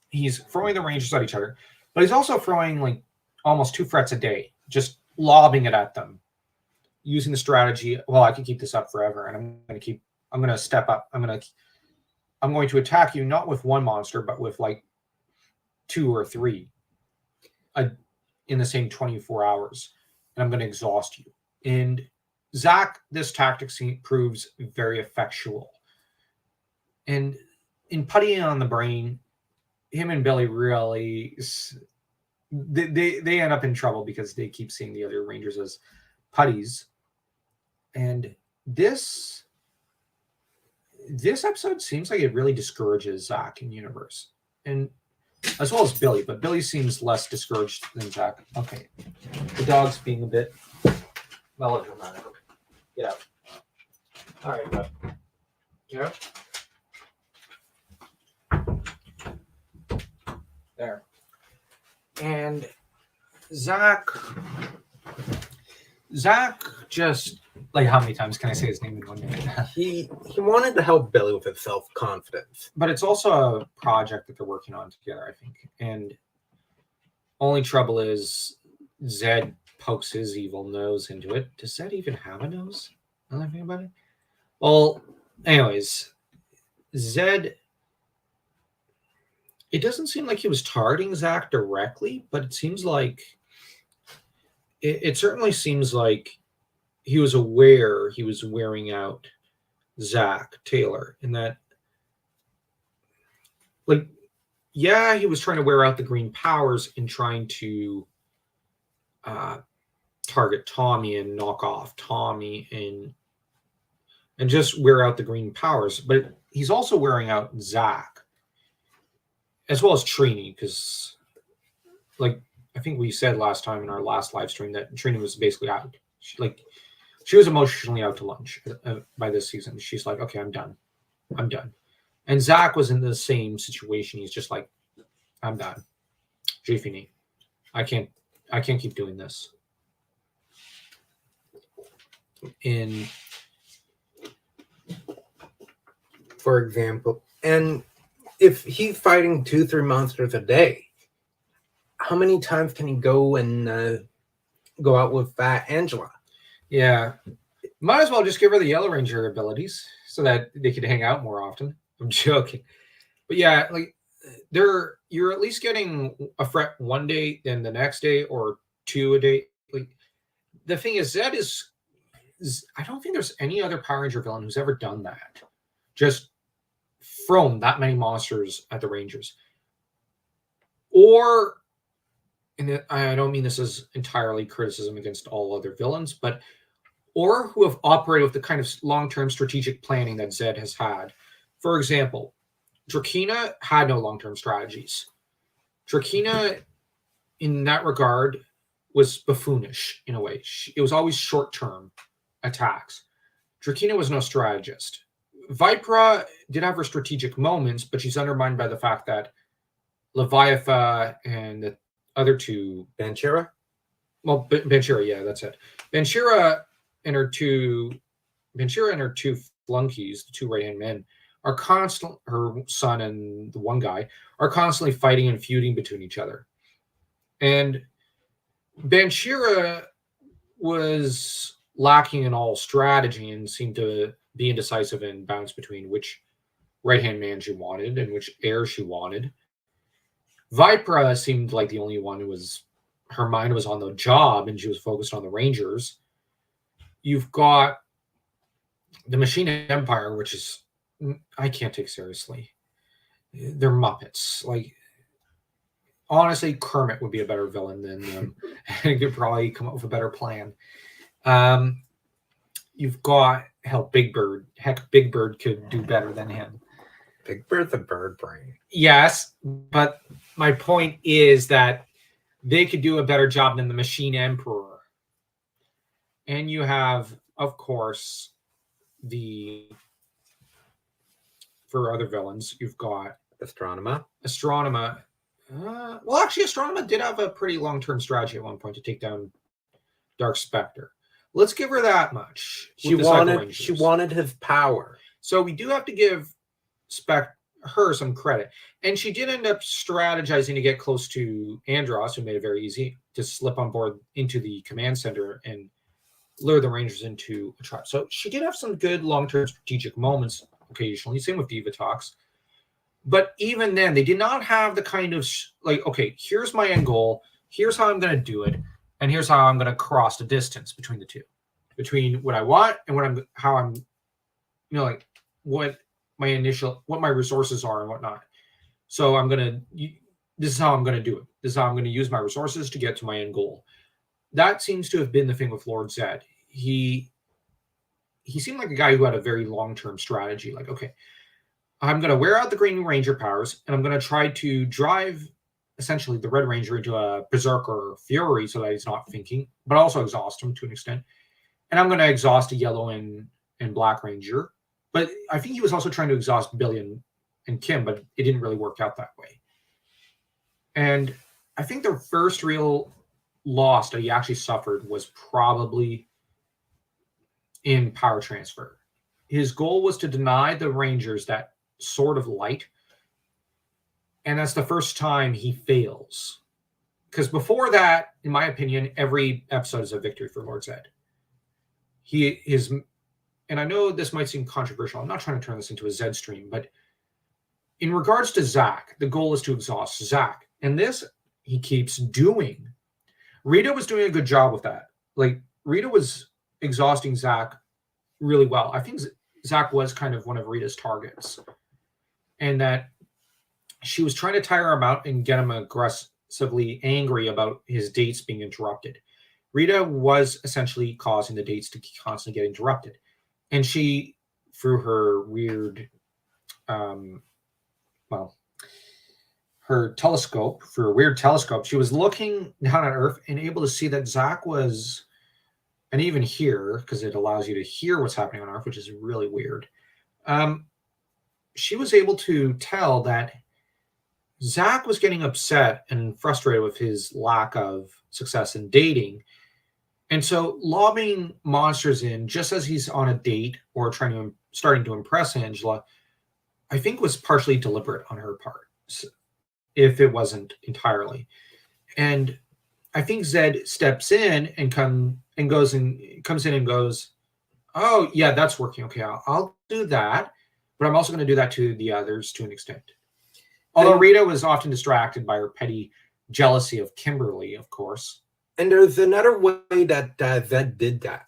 S1: He's throwing the Rangers at each other, but he's also throwing like almost 2 threats a day, just lobbing it at them, using the strategy, well, I can keep this up forever, and I'm going to step up. I'm going to attack you not with one monster, but with like 2 or 3 in the same 24 hours. And I'm going to exhaust you. And Zack, this tactic proves very effectual. And in Putty on the brain, him and Billy really, they end up in trouble because they keep seeing the other Rangers as putties. And this episode seems like it really discourages Zack in universe, and as well as Billy, but Billy seems less discouraged than Zack. Okay, the dog's being a bit melodramatic. Get out. All right, bud. Get out. There. And Zack just, like, how many times can I say his name in 1 minute?
S2: He wanted to help Billy with his self-confidence.
S1: But it's also a project that they're working on together, I think. And only trouble is Zed pokes his evil nose into it. Does Zed even have a nose? Now that I think about it. Well, anyways, Zed, it doesn't seem like he was targeting Zack directly, but it seems like it certainly seems like he was aware he was wearing out Zack Taylor, in that, like, yeah, he was trying to wear out the green powers in trying to target Tommy and knock off Tommy and just wear out the green powers, but he's also wearing out Zack as well as Trini, because, like, I think we said last time in our last live stream that Trini was basically out. She was emotionally out to lunch by this season. She's like, okay, I'm done. And Zack was in the same situation. He's just like, I'm done. J'ai fini. I can't keep doing this.
S2: For example, and if he's fighting 2-3 monsters a day, how many times can he go and go out with Angela?
S1: Yeah. Might as well just give her the Yellow Ranger abilities so that they could hang out more often. I'm joking. But yeah, like, you're at least getting a threat one day, then the next day, or 2 a day. Like, the thing is, Zed is I don't think there's any other Power Ranger villain who's ever done that. Just thrown that many monsters at the Rangers. Or, and I don't mean this as entirely criticism against all other villains, or who have operated with the kind of long-term strategic planning that Zed has had. For example, Drakina had no long-term strategies. Drakina, in that regard, was buffoonish in a way. It was always short-term attacks. Drakina was no strategist. Vipra did have her strategic moments, but she's undermined by the fact that Leviathan and the other two...
S2: Banshira?
S1: Well, Banshira, yeah, that's it. Banshira and her two flunkies, the two right-hand men, are constant. Her son and the one guy are constantly fighting and feuding between each other. And Banshira was lacking in all strategy and seemed to be indecisive and bounce between which right-hand man she wanted and which heir she wanted. Vipra seemed like the only one who was, her mind was on the job and she was focused on the Rangers. You've got the Machine Empire, which is, I can't take seriously. They're Muppets. Like, honestly, Kermit would be a better villain than them. And could probably come up with a better plan. You've got, hell, Big Bird. Heck, Big Bird could do better than him.
S2: Big Bird's a bird brain.
S1: Yes, but my point is that they could do a better job than the Machine Emperor. And you have, of course, for other villains, you've got
S2: Astronema.
S1: Well, actually, Astronema did have a pretty long-term strategy at one point to take down Dark Spectre. Let's give her that much.
S2: She wanted his power.
S1: So we do have to give her some credit. And she did end up strategizing to get close to Andros, who made it very easy to slip on board into the command center and lure the Rangers into a trap. So she did have some good long-term strategic moments occasionally. Same with Divatox. But even then, they did not have the kind of, okay, here's my end goal. Here's how I'm going to do it. And here's how I'm going to cross the distance between the two. Between what I want and what my resources are and whatnot. So this is how I'm going to do it. This is how I'm going to use my resources to get to my end goal. That seems to have been the thing with Lord Zed. He seemed like a guy who had a very long-term strategy. Like, okay, I'm going to wear out the Green Ranger powers, and I'm going to try to drive essentially the Red Ranger into a berserker fury so that he's not thinking, but also exhaust him to an extent. And I'm going to exhaust a Yellow and Black Ranger. But I think he was also trying to exhaust Billy and Kim, but it didn't really work out that way. And I think the first real loss that he actually suffered was probably in power transfer. His goal was to deny the Rangers that sort of light. And that's the first time he fails. Because before that, in my opinion, every episode is a victory for Lord Zed. And I know this might seem controversial. I'm not trying to turn this into a Zed stream, but in regards to Zack, the goal is to exhaust Zack. And this he keeps doing. Rita was doing a good job with that. Like, Rita was exhausting Zack really well. I think Zack was kind of one of Rita's targets. And that she was trying to tire him out and get him aggressively angry about his dates being interrupted. Rita was essentially causing the dates to constantly get interrupted. And she, through her weird, her telescope, through a weird telescope, she was looking down on Earth and able to see that Zack was, and even here, because it allows you to hear what's happening on Earth, which is really weird. She was able to tell that Zack was getting upset and frustrated with his lack of success in dating. And so lobbing monsters in just as he's on a date or starting to impress Angela, I think was partially deliberate on her part, if it wasn't entirely. And I think Zed steps in and comes in and goes, oh yeah, that's working. Okay, I'll do that. But I'm also going to do that to the others to an extent. Although Rita was often distracted by her petty jealousy of Kimberly, of course.
S2: And there's another way that Zed did that.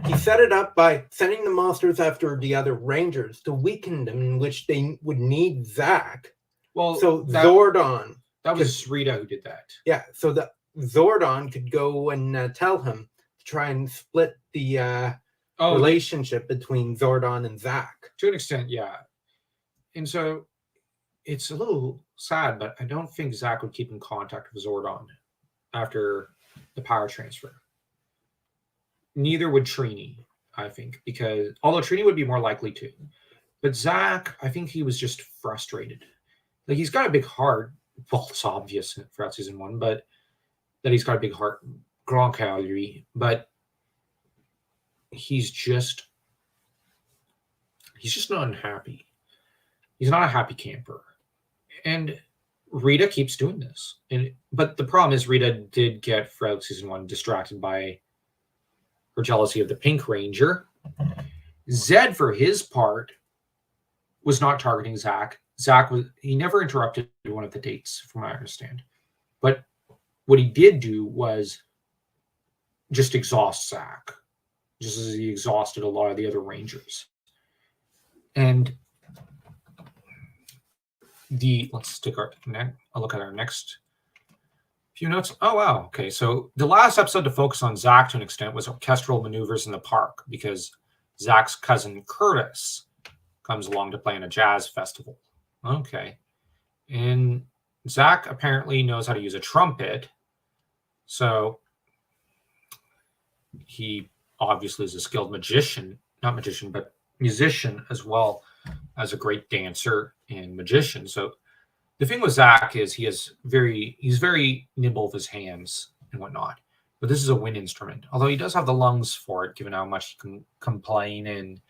S2: He set it up by sending the monsters after the other Rangers to weaken them, in which they would need Zack.
S1: Well,
S2: so Zordon.
S1: That was Rita who did that.
S2: Yeah, so that Zordon could go and tell him to try and split the relationship between Zordon and Zack.
S1: To an extent, yeah. And so it's a little sad, but I don't think Zack would keep in contact with Zordon after the power transfer. Neither would Trini, I think, because although Trini would be more likely to. But Zack, I think he was just frustrated. Like, he's got a big heart. Well, it's obvious throughout season 1, but that he's got a big heart. Grand Calgary. But he's just not unhappy. He's not a happy camper. And Rita keeps doing this. But the problem is Rita did get, throughout season 1, distracted by her jealousy of the Pink Ranger. Zed, for his part, was not targeting Zack. He never interrupted one of the dates, from what I understand. But what he did do was just exhaust Zack, just as he exhausted a lot of the other Rangers. And let's take a look at our next few notes. Oh, wow. Okay, so the last episode to focus on Zack to an extent was orchestral maneuvers in the park, because Zack's cousin Curtis comes along to play in a jazz festival. Okay. And Zack apparently knows how to use a trumpet, so he obviously is a skilled musician as well as a great dancer and magician. So the thing with Zack is he's very nimble with his hands and whatnot. But this is a wind instrument, although he does have the lungs for it, given how much he can complain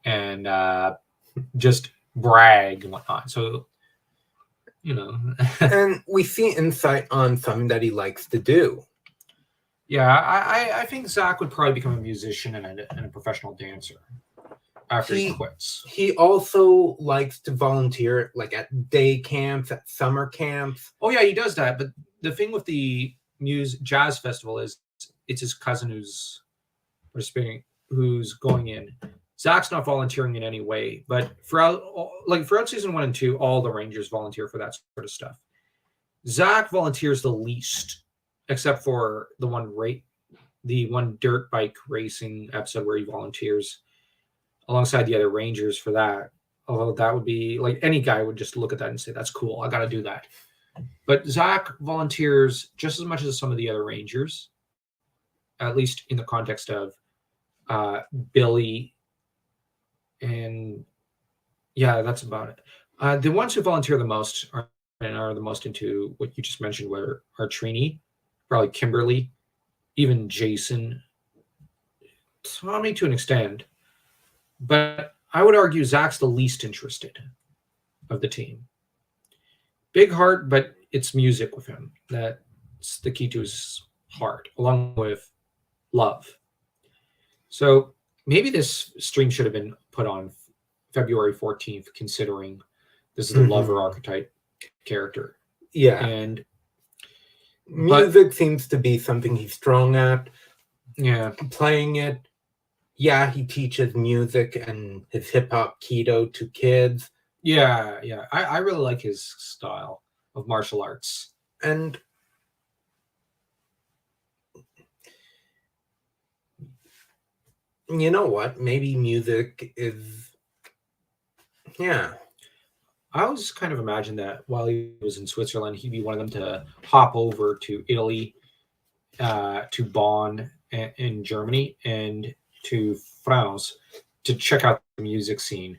S1: and just brag and whatnot. So,
S2: And we see insight on something that he likes to do.
S1: Yeah, I think Zack would probably become a musician and a professional dancer after he quits.
S2: He also likes to volunteer, like at day camps, at summer camps.
S1: Oh yeah, he does that. But the thing with the jazz festival is it's his cousin who's going in. Zack's not volunteering in any way, but throughout season 1 and 2, all the Rangers volunteer for that sort of stuff. Zack volunteers the least, except for the one dirt bike racing episode where he volunteers alongside the other Rangers for that. Although that would be like any guy would just look at that and say, that's cool, I got to do that. But Zack volunteers just as much as some of the other Rangers, at least in the context of Billy. And yeah, that's about it. The ones who volunteer the most are the most into what you just mentioned, where are Trini, probably Kimberly, even Jason, Tommy to an extent. But I would argue Zack's the least interested of the team. Big heart, but it's music with him. That's the key to his heart, along with love. So maybe this stream should have been put on February 14th, considering this is the lover archetype character.
S2: Yeah.
S1: And
S2: music seems to be something he's strong at.
S1: Yeah.
S2: Playing it. Yeah, he teaches music and his hip-hop keto to kids.
S1: Yeah. I really like his style of martial arts.
S2: And you know what? Maybe music is... Yeah.
S1: I always kind of imagined that while he was in Switzerland, he'd be one of them to hop over to Italy, to Bonn in Germany, and to France to check out the music scene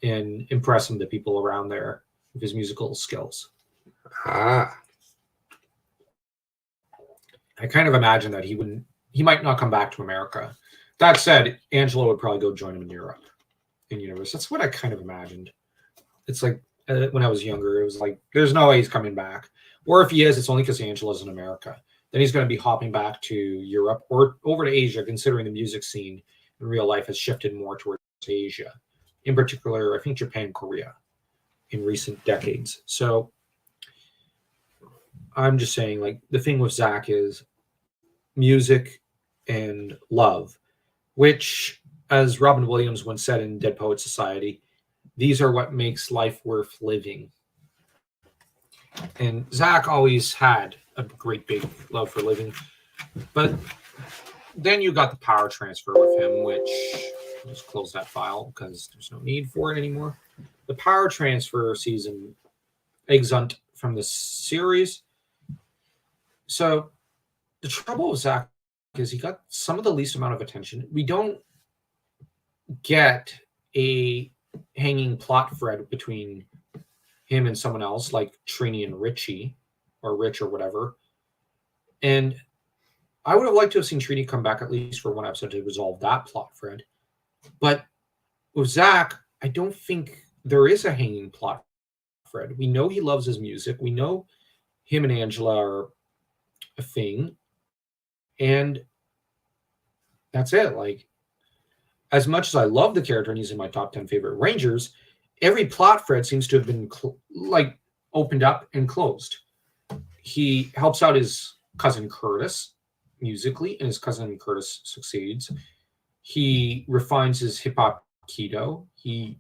S1: and impress the people around there with his musical skills.
S2: I
S1: kind of imagine that he might not come back to America. That said, Angela would probably go join him in Europe, in universe. That's what I kind of imagined. It's like when I was younger, it was like, there's no way he's coming back. Or if he is, it's only because Angela's in America. Then he's going to be hopping back to Europe or over to Asia, considering the music scene in real life has shifted more towards Asia. In particular, I think Japan, Korea in recent decades. So I'm just saying, like, the thing with Zack is music and love, which, as Robin Williams once said in Dead Poets Society, these are what makes life worth living. And Zack always had a great big love for living. But then you got the power transfer with him, which I'll just close that file because there's no need for it anymore. The power transfer season exunt from the series. So the trouble with Zack is he got some of the least amount of attention. We don't get a hanging plot thread between him and someone else like Trini and Richie, or Rich or whatever. And I would have liked to have seen Trini come back at least for one episode to resolve that plot thread. But with Zack, I don't think there is a hanging plot thread. We know he loves his music. We know him and Angela are a thing. And that's it. Like, as much as I love the character and he's in my top 10 favorite Rangers, every plot thread seems to have been opened up and closed. He helps out his cousin Curtis musically, and his cousin Curtis succeeds. He refines his hip hop keto. He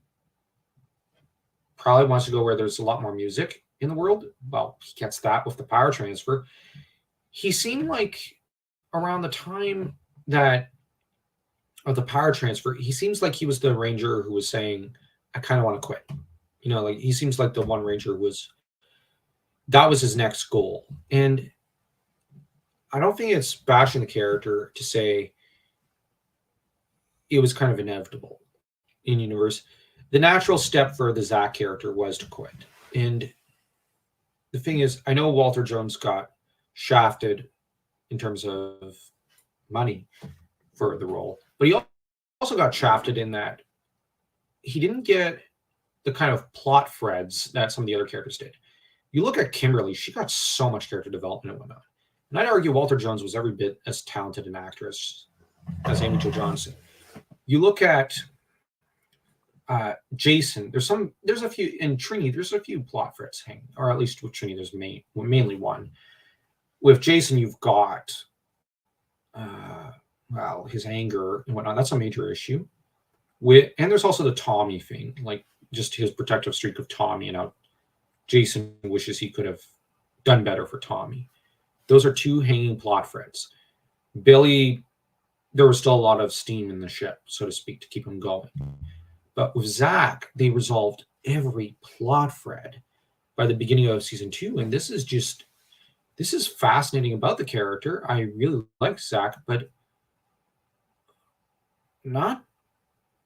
S1: probably wants to go where there's a lot more music in the world. Well, he gets that with the power transfer. He seemed like around the time that of the power transfer, he seems like he was the Ranger who was saying, I kind of want to quit. You know, like he seems like the one Ranger that was his next goal. And I don't think it's bashing the character to say it was kind of inevitable in universe. The natural step for the Zack character was to quit. And the thing is, I know Walter Jones got shafted in terms of money for the role, but he also got shafted in that he didn't get the kind of plot threads that some of the other characters did. You look at Kimberly, she got so much character development and whatnot. And I'd argue Walter Jones was every bit as talented an actress as Amy Jo Johnson. You look at Jason, there's a few, in Trini, there's a few plot threads hanging, or at least with Trini, there's mainly one. With Jason, you've got, his anger and whatnot. That's a major issue. And there's also the Tommy thing, like just his protective streak of Tommy and how Jason wishes he could have done better for Tommy. Those are two hanging plot threads. Billy, there was still a lot of steam in the ship, so to speak, to keep him going. But with Zack, they resolved every plot thread by the beginning of season 2. And this is fascinating about the character. I really like Zack, but not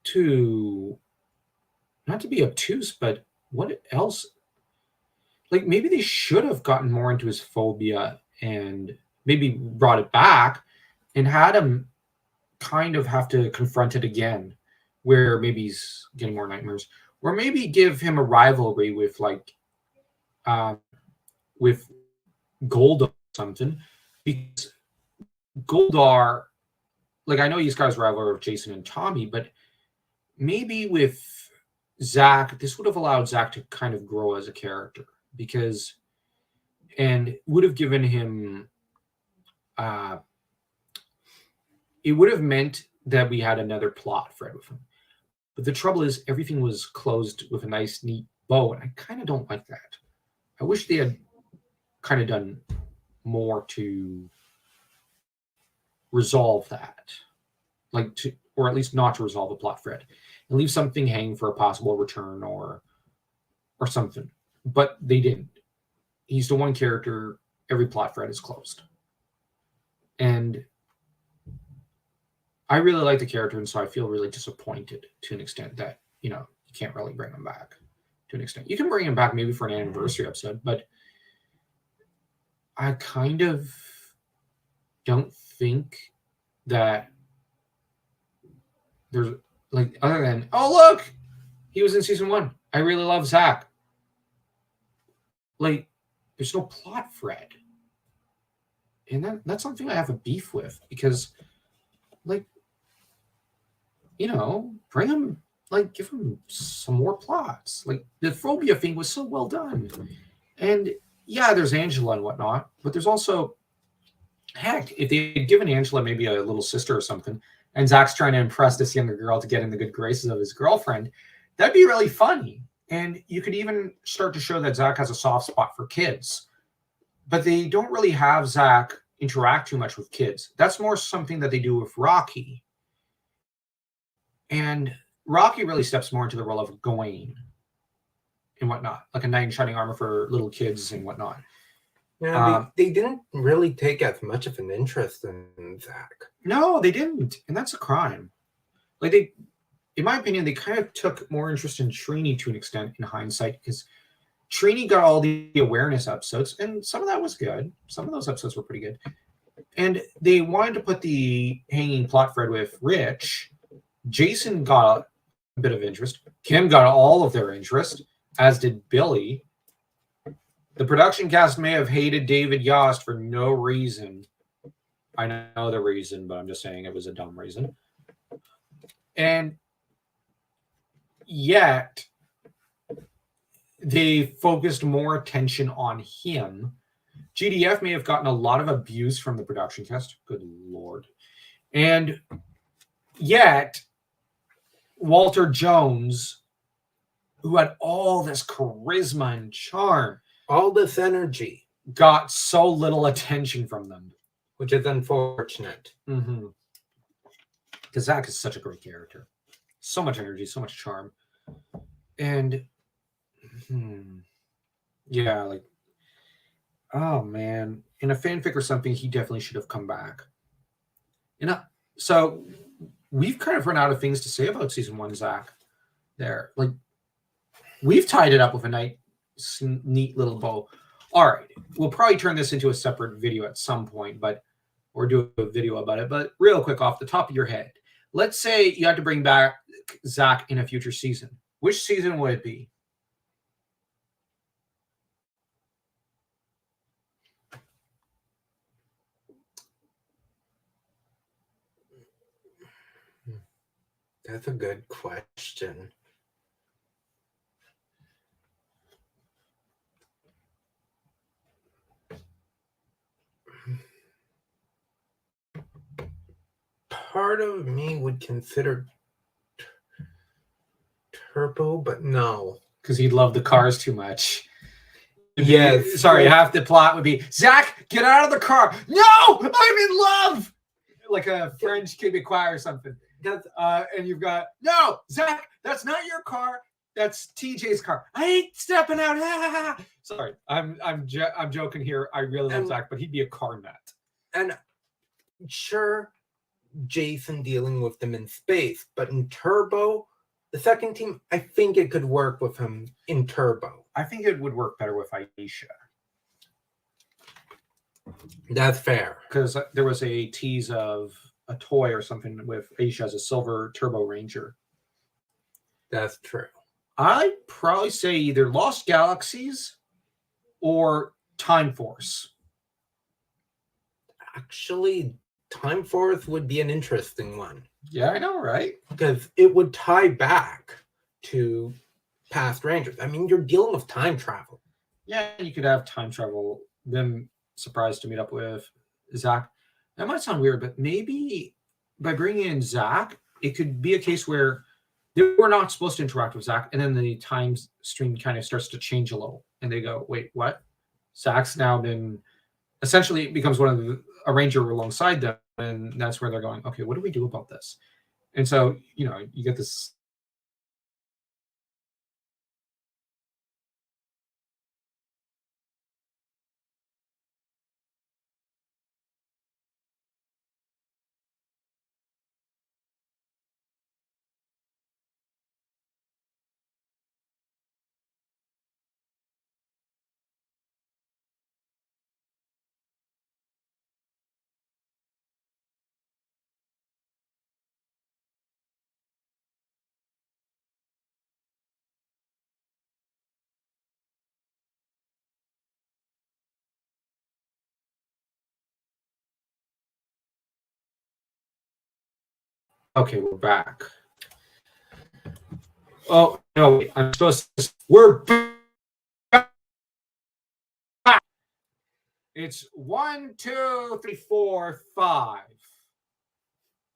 S1: to be obtuse, but what else? Like, maybe they should have gotten more into his phobia and maybe brought it back and had him kind of have to confront it again, where maybe he's getting more nightmares, or maybe give him a rivalry with with Goldar or something, because Goldar, like, I know these guys rival with Jason and Tommy, but maybe with Zack, this would have allowed Zack to kind of grow as a character, and would have given him, it would have meant that we had another plot thread with him. But the trouble is, everything was closed with a nice, neat bow, and I kind of don't like that. I wish they had kind of done more to resolve that, or at least not to resolve the plot thread, and leave something hanging for a possible return or something. But they didn't. He's the one character, every plot thread is closed. And I really like the character, and so I feel really disappointed to an extent that, you can't really bring him back to an extent. You can bring him back maybe for an anniversary episode, but I kind of don't think that there's, like, other than, oh, look, he was in season 1. I really love Zack. Like, there's no plot thread. And that's something I have a beef with, because, like, bring him, like, give him some more plots. Like, the phobia thing was so well done. And yeah, there's Angela and whatnot, but there's also, heck, if they had given Angela maybe a little sister or something, and Zack's trying to impress this younger girl to get in the good graces of his girlfriend, that'd be really funny. And you could even start to show that Zack has a soft spot for kids. But they don't really have Zack interact too much with kids. That's more something that they do with Rocky. And Rocky really steps more into the role of Gawain and whatnot, like a knight in shining armor for little kids and whatnot.
S2: Yeah, they didn't really take as much of an interest in Zack.
S1: No, they didn't. And that's a crime. Like, in my opinion, they kind of took more interest in Trini to an extent in hindsight, because Trini got all the awareness episodes, and some of that was good. Some of those episodes were pretty good. And they wanted to put the hanging plot thread with Rich. Jason got a bit of interest. Kim got all of their interest, as did Billy. The production cast may have hated David Yost for no reason. I know the reason, but I'm just saying it was a dumb reason. And yet, they focused more attention on him. GDF may have gotten a lot of abuse from the production cast. Good Lord. And yet, Walter Jones, who had all this charisma and charm,
S2: all this energy,
S1: got so little attention from them.
S2: Which is unfortunate.
S1: Because Zack is such a great character. So much energy, so much charm. And, yeah, like, oh, man. In a fanfic or something, he definitely should have come back. So, we've kind of run out of things to say about season 1, Zack. There. Like, we've tied it up with a neat little bow. All right. We'll probably turn this into a separate video at some point, or do a video about it. But real quick, off the top of your head, let's say you had to bring back Zack in a future season. Which season would it be?
S2: That's a good question. Part of me would consider Turbo, but no.
S1: Because he'd love the cars too much.
S2: Yes.
S1: Sorry, half the plot would be, Zack, get out of the car. No, I'm in love. Like a French Quebecois or something. And you've got, no, Zack, that's not your car. That's TJ's car. I ain't stepping out. Sorry, I'm joking here. I really love Zack, but he'd be a car nut.
S2: And sure, Jason dealing with them in space, but in Turbo, the second team, I think it could work with him in Turbo.
S1: I think it would work better with Aisha.
S2: That's fair.
S1: Because there was a tease of a toy or something with Aisha as a silver Turbo Ranger.
S2: That's true.
S1: I'd probably say either Lost Galaxies or Time Force.
S2: Actually, Time Force would be an interesting one.
S1: Yeah, I know, right?
S2: Because it would tie back to past Rangers. I mean, you're dealing with time travel.
S1: Yeah, you could have time travel. Them surprised to meet up with Zack. That might sound weird, but maybe by bringing in Zack, it could be a case where they were not supposed to interact with Zack, and then the time stream kind of starts to change a little, and they go, "Wait, what?" Zack's now been essentially becomes one of a ranger alongside them, and that's where they're going, "Okay, what do we do about this?" And so, you get this. Okay, we're back. Oh, no, wait, I'm supposed to... We're back! It's 1, 2, 3, 4, 5.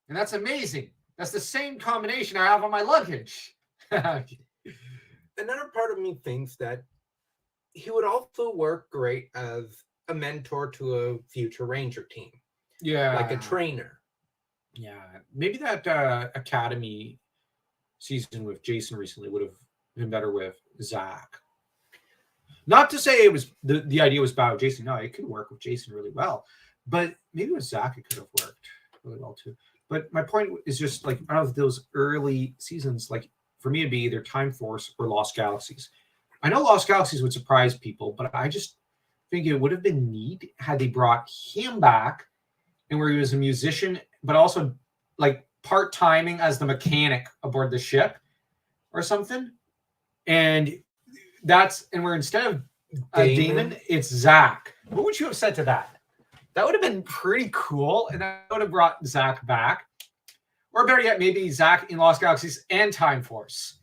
S1: And that's amazing. That's the same combination I have on my luggage.
S2: Another part of me thinks that he would also work great as a mentor to a future Ranger team.
S1: Yeah.
S2: Like a trainer.
S1: Yeah, maybe that Academy season with Jason recently would have been better with Zack. Not to say it was the idea was bad with Jason. No, it could work with Jason really well. But maybe with Zack it could have worked really well too. But my point is just like out of those early seasons, like for me it'd be either Time Force or Lost Galaxies. I know Lost Galaxies would surprise people, but I just think it would have been neat had they brought him back and where he was a musician, but also like part-timing as the mechanic aboard the ship or something. And where instead of Damon, it's Zack. What would you have said to that? That would have been pretty cool, and that would have brought Zack back. Or better yet, maybe Zack in Lost Galaxies and Time Force,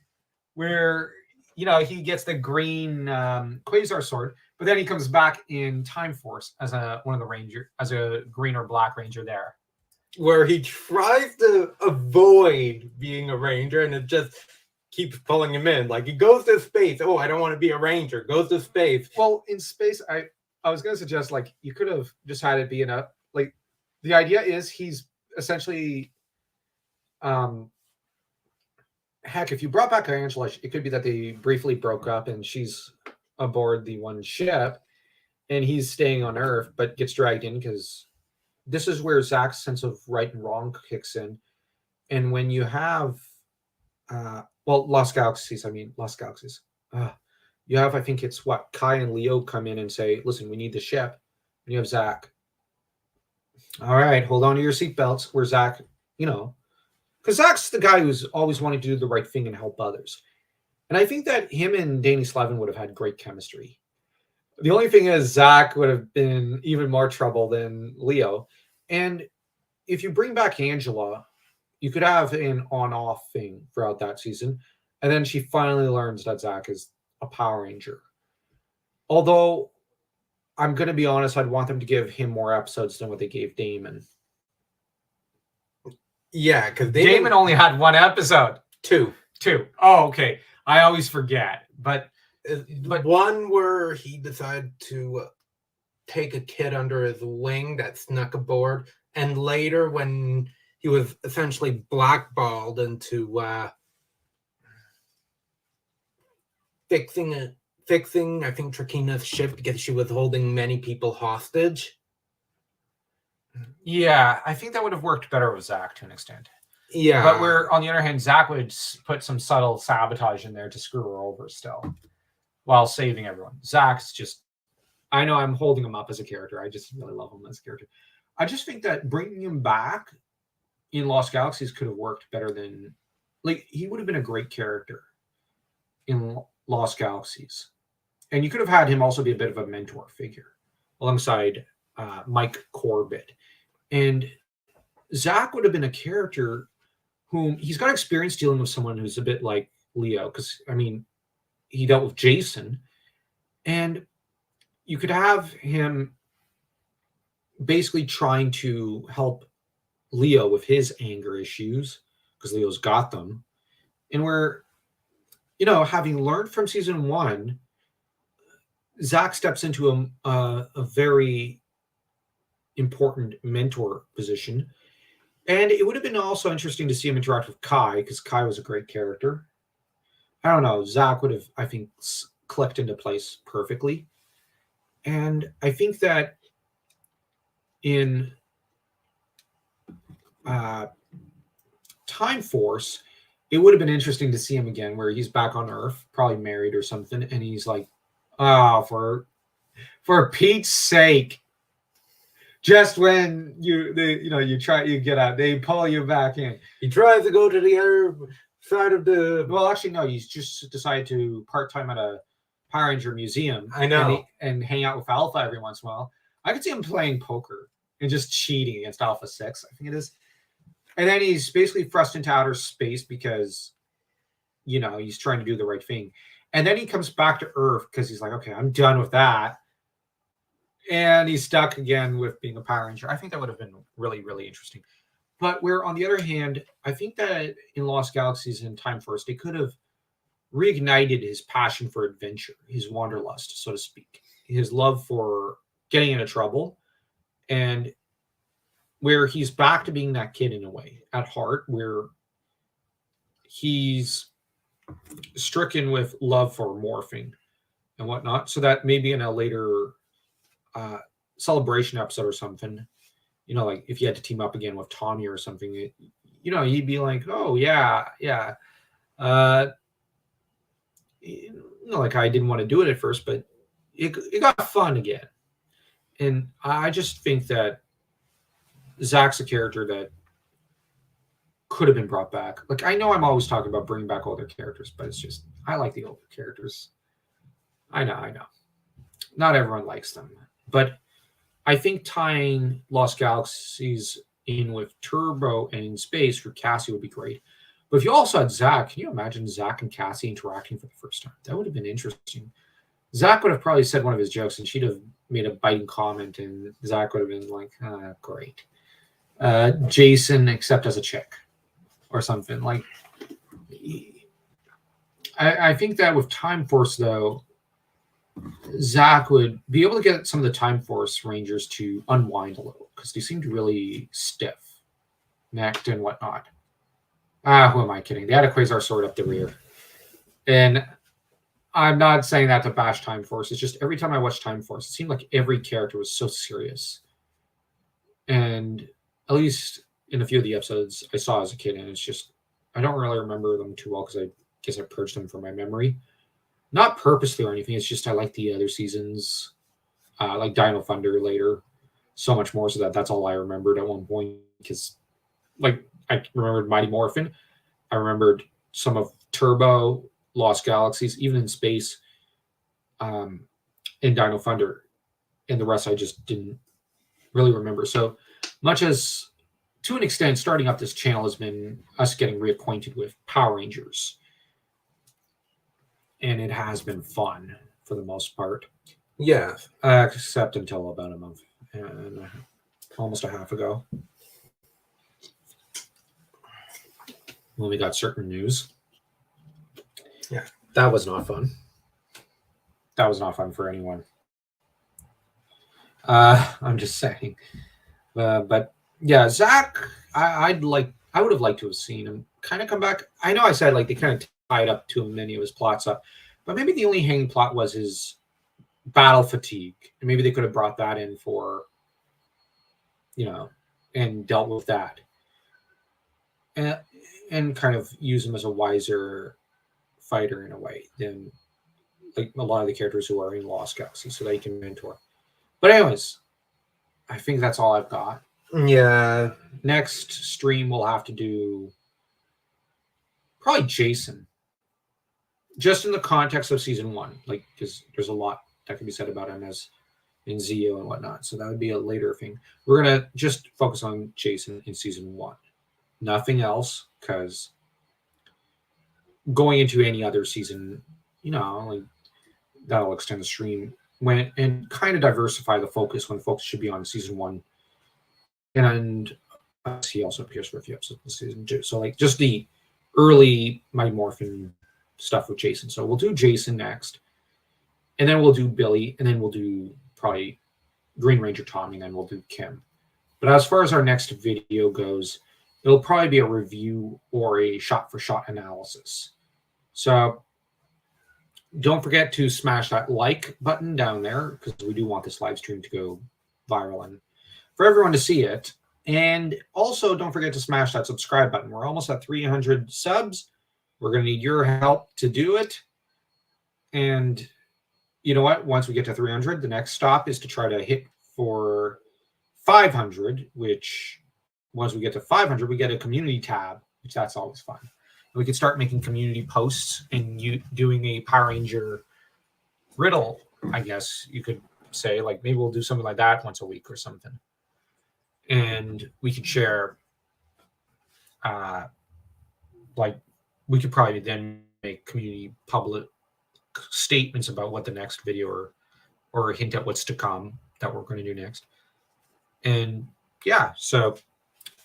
S1: where he gets the green Quasar sword, but then he comes back in Time Force as one of the Ranger, as a green or black Ranger there,
S2: where he tries to avoid being a Ranger, and it just keeps pulling him in. Like he goes to space. Oh, I don't want to be a Ranger. Goes to space.
S1: Well, in space, I was going to suggest like you could have just had it be like the idea is he's essentially. Heck, if you brought back Angela, it could be that they briefly broke up and she's aboard the one ship and he's staying on Earth, but gets dragged in because this is where Zack's sense of right and wrong kicks in. And when you have, Lost Galaxies. You have, I think it's Kai and Leo come in and say, listen, we need the ship. And you have Zack. All right, hold on to your seatbelts. Where Zack, because Zack's the guy who's always wanted to do the right thing and help others. And I think that him and Danny Slevin would have had great chemistry. The only thing is Zack would have been even more trouble than Leo. And if you bring back Angela, you could have an on-off thing throughout that season. And then she finally learns that Zack is a Power Ranger. Although, I'm going to be honest, I'd want them to give him more episodes than what they gave Damon.
S2: Yeah, because
S1: Damon only had one episode.
S2: Two.
S1: Oh, okay. I always forget. But
S2: one where he decided to take a kid under his wing that snuck aboard, and later when he was essentially blackballed into fixing I think Trakina's ship because she was holding many people hostage.
S1: Yeah, I think that would have worked better with Zack to an extent.
S2: Yeah.
S1: But on the other hand, Zack would put some subtle sabotage in there to screw her over still while saving everyone. Zack's just, I know I'm holding him up as a character. I just really love him as a character. I just think that bringing him back in Lost Galaxies could have worked better than, he would have been a great character in Lost Galaxies. And you could have had him also be a bit of a mentor figure alongside Mike Corbett. And Zack would have been a character whom he's got experience dealing with someone who's a bit like Leo, because, he dealt with Jason. And you could have him basically trying to help Leo with his anger issues, because Leo's got them. And where, having learned from season 1, Zack steps into a very important mentor position. And it would have been also interesting to see him interact with Kai, because Kai was a great character. I don't know. Zack would have, I think, clicked into place perfectly. And I think that in Time Force, it would have been interesting to see him again, where he's back on Earth, probably married or something, and he's like, for Pete's sake, just when you get out, they pull you back in.
S2: He tries to go to the other side of the.
S1: Well, actually, no. He's just decided to part-time at a Power Ranger museum.
S2: I know,
S1: and hang out with Alpha every once in a while. I could see him playing poker and just cheating against Alpha 6. I think it is. And then he's basically thrust into outer space because, he's trying to do the right thing. And then he comes back to Earth because he's like, okay, I'm done with that. And he's stuck again with being a Power Ranger. I think that would have been really, really interesting. But where, on the other hand, I think that in Lost Galaxies and Time Force, they could have reignited his passion for adventure, his wanderlust, so to speak, his love for getting into trouble, and where he's back to being that kid in a way at heart, where he's stricken with love for morphing and whatnot, so that maybe in a later celebration episode or something, like if you had to team up again with Tommy or something, he'd be like, oh yeah, like I didn't want to do it at first, but it got fun again. And I just think that Zack's a character that could have been brought back. Like, I know I'm always talking about bringing back older characters, but it's just, I like the older characters. I know. Not everyone likes them. But I think tying Lost Galaxies in with Turbo and in space for Cassie would be great. But if you also had Zack, can you imagine Zack and Cassie interacting for the first time? That would have been interesting. Zack would have probably said one of his jokes, and she'd have made a biting comment, and Zack would have been like, great. Jason, except as a chick. Or something. Like, I think that with Time Force, though, Zack would be able to get some of the Time Force Rangers to unwind a little, because they seemed really stiff-necked and whatnot. Who am I kidding? They had a Quasar sword up the rear. And I'm not saying that to bash Time Force. It's just every time I watched Time Force, it seemed like every character was so serious. And at least in a few of the episodes I saw as a kid, and it's just, I don't really remember them too well because I guess I purged them from my memory. Not purposely or anything, it's just I like the other seasons, like Dino Thunder later, so much more so that's all I remembered at one point. Because, like, I remembered Mighty Morphin, I remembered some of Turbo, Lost Galaxies, even in space, in Dino Thunder, and the rest I just didn't really remember. So much as, to an extent, starting up this channel has been us getting reacquainted with Power Rangers. And it has been fun for the most part.
S2: Yeah.
S1: Except until about a month and almost a half ago, when we got certain news.
S2: Yeah.
S1: That was not fun. That was not fun for anyone. I'm just saying. But yeah, Zack, I would have liked to have seen him kind of come back. I know I said like they kind of tied up too many of his plots up, but maybe the only hanging plot was his battle fatigue, and maybe they could have brought that in for, and dealt with that, and kind of use him as a wiser fighter in a way than like a lot of the characters who are in Lost Galaxy, so that he can mentor. But anyways, I think that's all I've got.
S2: Yeah.
S1: Next stream we'll have to do probably Jason. Just in the context of season 1, like, because there's a lot that can be said about him as in Zeo and whatnot. So that would be a later thing. We're gonna just focus on Jason in season 1. Nothing else, because going into any other season, like that'll extend the stream and kind of diversify the focus when focus should be on season 1. And he also appears for a few episodes in season 2. So like just the early Mighty Morphin stuff with Jason. So we'll do Jason next, and then we'll do Billy, and then we'll do probably Green Ranger Tommy, and then we'll do Kim. But as far as our next video goes, it'll probably be a review or a shot-for-shot analysis. So don't forget to smash that like button down there, because we do want this live stream to go viral and for everyone to see it. And also don't forget to smash that subscribe button. We're almost at 300 subs. We're going to need your help to do it. And you know what? Once we get to 300, the next stop is to try to hit for 500, which once we get to 500, we get a community tab, which that's always fun. And we can start making community posts and you doing a Power Ranger riddle, I guess you could say. Like maybe we'll do something like that once a week or something. And we could share, like we could probably then make community public statements about what the next video or hint at what's to come that we're going to do next. And yeah, so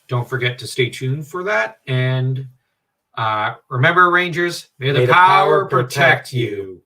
S1: don't forget to stay tuned for that. And remember, Rangers, may the power protect you.